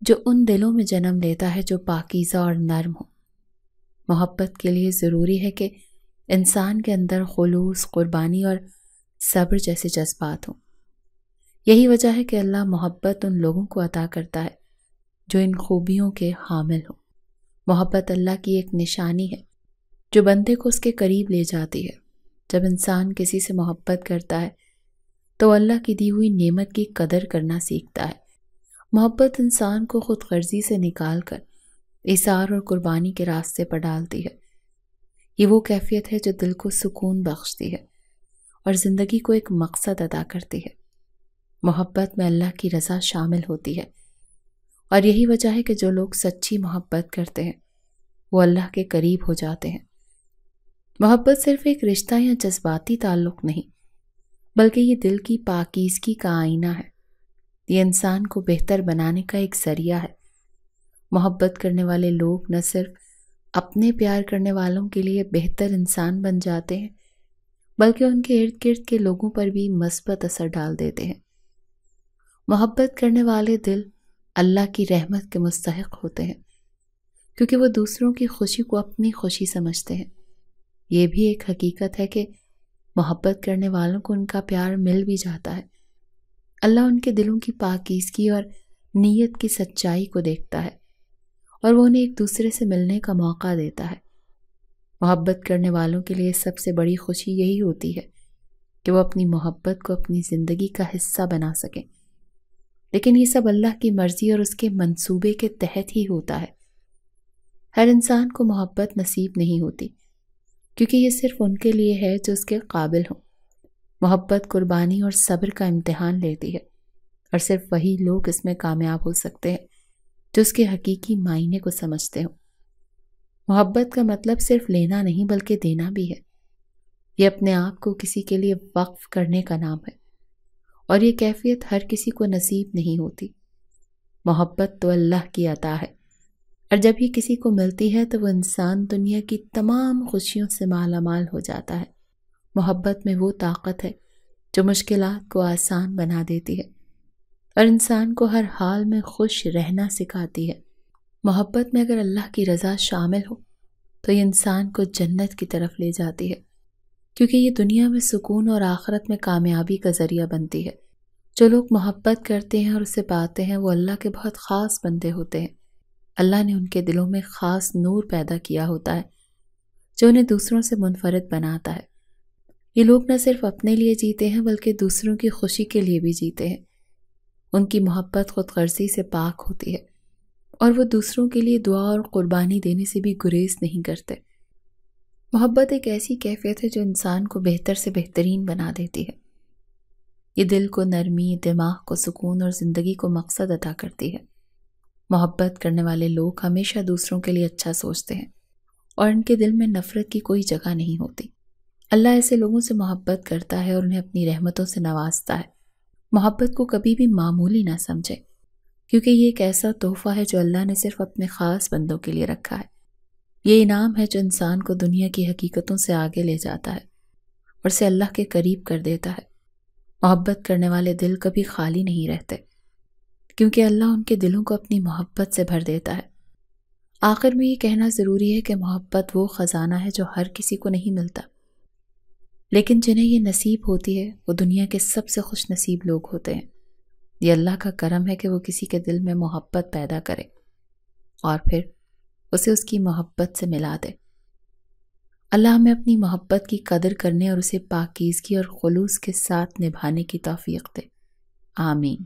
جو ان دلوں میں جنم لیتا ہے جو پاکیزہ اور نرم ہو۔ محبت کے لیے ضروری ہے کہ انسان کے اندر خلوص، قربانی اور صبر جیسے جذبات ہوں۔ یہی وجہ ہے کہ اللہ محبت ان لوگوں کو عطا کرتا ہے جو ان خوبیوں کے حامل ہوں۔ محبت اللہ کی ایک نشانی ہے جو بندے کو اس کے قریب لے جاتی ہے۔ جب انسان کسی سے محبت کرتا ہے تو اللہ کی دی ہوئی نعمت کی قدر کرنا سیکھتا ہے۔ محبت انسان کو خود غرضی سے نکال کر ایثار اور قربانی کے راستے پر ڈالتی ہے۔ یہ وہ کیفیت ہے جو دل کو سکون بخشتی ہے اور زندگی کو ایک مقصد عطا کرتی ہے۔ محبت میں اللہ کی رضا شامل ہوتی ہے، اور یہی وجہ ہے کہ جو لوگ سچی محبت کرتے ہیں وہ اللہ کے قریب ہو جاتے ہیں۔ محبت صرف ایک رشتہ یا جذباتی تعلق نہیں، بلکہ یہ دل کی پاکیزگی کا آئینہ ہے۔ یہ انسان کو بہتر بنانے کا ایک ذریعہ ہے۔ محبت کرنے والے لوگ نہ صرف اپنے پیار کرنے والوں کے لیے بہتر انسان بن جاتے ہیں، بلکہ ان کے ارد گرد کے لوگوں پر بھی مثبت اثر ڈال دیتے ہیں۔ محبت کرنے والے دل اللہ کی رحمت کے مستحق ہوتے ہیں، کیونکہ وہ دوسروں کی خوشی کو اپنی خوشی سمجھتے ہیں۔ یہ بھی ایک حقیقت ہے کہ محبت کرنے والوں کو ان کا پیار مل بھی جاتا ہے۔ اللہ ان کے دلوں کی پاکیزگی اور نیت کی سچائی کو دیکھتا ہے، اور وہ انہیں ایک دوسرے سے ملنے کا موقع دیتا ہے۔ محبت کرنے والوں کے لیے سب سے بڑی خوشی یہی ہوتی ہے کہ وہ اپنی محبت کو اپنی زندگی کا حصہ بنا سکیں، لیکن یہ سب اللہ کی مرضی اور اس کے منصوبے کے تحت ہی ہوتا ہے۔ ہر انسان کو محبت نصیب نہیں ہوتی، کیونکہ یہ صرف ان کے لیے ہے جو اس کے قابل ہوں۔ محبت قربانی اور صبر کا امتحان لیتی ہے، اور صرف وہی لوگ اس میں کامیاب ہو سکتے ہیں جو اس کے حقیقی معنی کو سمجھتے ہوں۔ محبت کا مطلب صرف لینا نہیں بلکہ دینا بھی ہے۔ یہ اپنے آپ کو کسی کے لیے وقف کرنے کا نام ہے، اور یہ کیفیت ہر کسی کو نصیب نہیں ہوتی۔ محبت تو اللہ کی عطا ہے، اور جب یہ کسی کو ملتی ہے تو وہ انسان دنیا کی تمام خوشیوں سے مالا مال ہو جاتا ہے۔ محبت میں وہ طاقت ہے جو مشکلات کو آسان بنا دیتی ہے اور انسان کو ہر حال میں خوش رہنا سکھاتی ہے۔ محبت میں اگر اللہ کی رضا شامل ہو تو یہ انسان کو جنت کی طرف لے جاتی ہے، کیونکہ یہ دنیا میں سکون اور آخرت میں کامیابی کا ذریعہ بنتی ہے۔ جو لوگ محبت کرتے ہیں اور اسے پاتے ہیں وہ اللہ کے بہت خاص بندے ہوتے ہیں۔ اللہ نے ان کے دلوں میں خاص نور پیدا کیا ہوتا ہے جو انہیں دوسروں سے منفرد بناتا ہے۔ یہ لوگ نہ صرف اپنے لیے جیتے ہیں بلکہ دوسروں کی خوشی کے لیے بھی جیتے ہیں۔ ان کی محبت خود غرضی سے پاک ہوتی ہے، اور وہ دوسروں کے لیے دعا اور قربانی دینے سے بھی گریز نہیں کرتے۔ محبت ایک ایسی کیفیت ہے جو انسان کو بہتر سے بہترین بنا دیتی ہے۔ یہ دل کو نرمی، دماغ کو سکون اور زندگی کو مقصد عطا کرتی ہے۔ محبت کرنے والے لوگ ہمیشہ دوسروں کے لیے اچھا سوچتے ہیں، اور ان کے دل میں نفرت کی کوئی جگہ نہیں ہوتی۔ اللہ ایسے لوگوں سے محبت کرتا ہے اور انہیں اپنی رحمتوں سے نوازتا ہے۔ محبت کو کبھی بھی معمولی نہ سمجھے، کیونکہ یہ ایک ایسا تحفہ ہے جو اللہ نے صرف اپنے خاص بندوں کے لیے رکھا ہے۔ یہ انعام ہے جو انسان کو دنیا کی حقیقتوں سے آگے لے جاتا ہے اور اسے اللہ کے قریب کر دیتا ہے۔ محبت کرنے والے دل کبھی خالی نہیں رہتے، کیونکہ اللہ ان کے دلوں کو اپنی محبت سے بھر دیتا ہے۔ آخر میں یہ کہنا ضروری ہے کہ محبت وہ خزانہ ہے جو ہر کسی کو نہیں ملتا، لیکن جنہیں یہ نصیب ہوتی ہے وہ دنیا کے سب سے خوش نصیب لوگ ہوتے ہیں۔ یہ اللہ کا کرم ہے کہ وہ کسی کے دل میں محبت پیدا کرے اور پھر اسے اس کی محبت سے ملا دے۔ اللہ ہمیں اپنی محبت کی قدر کرنے اور اسے پاکیزگی اور خلوص کے ساتھ نبھانے کی توفیق دے۔ آمین۔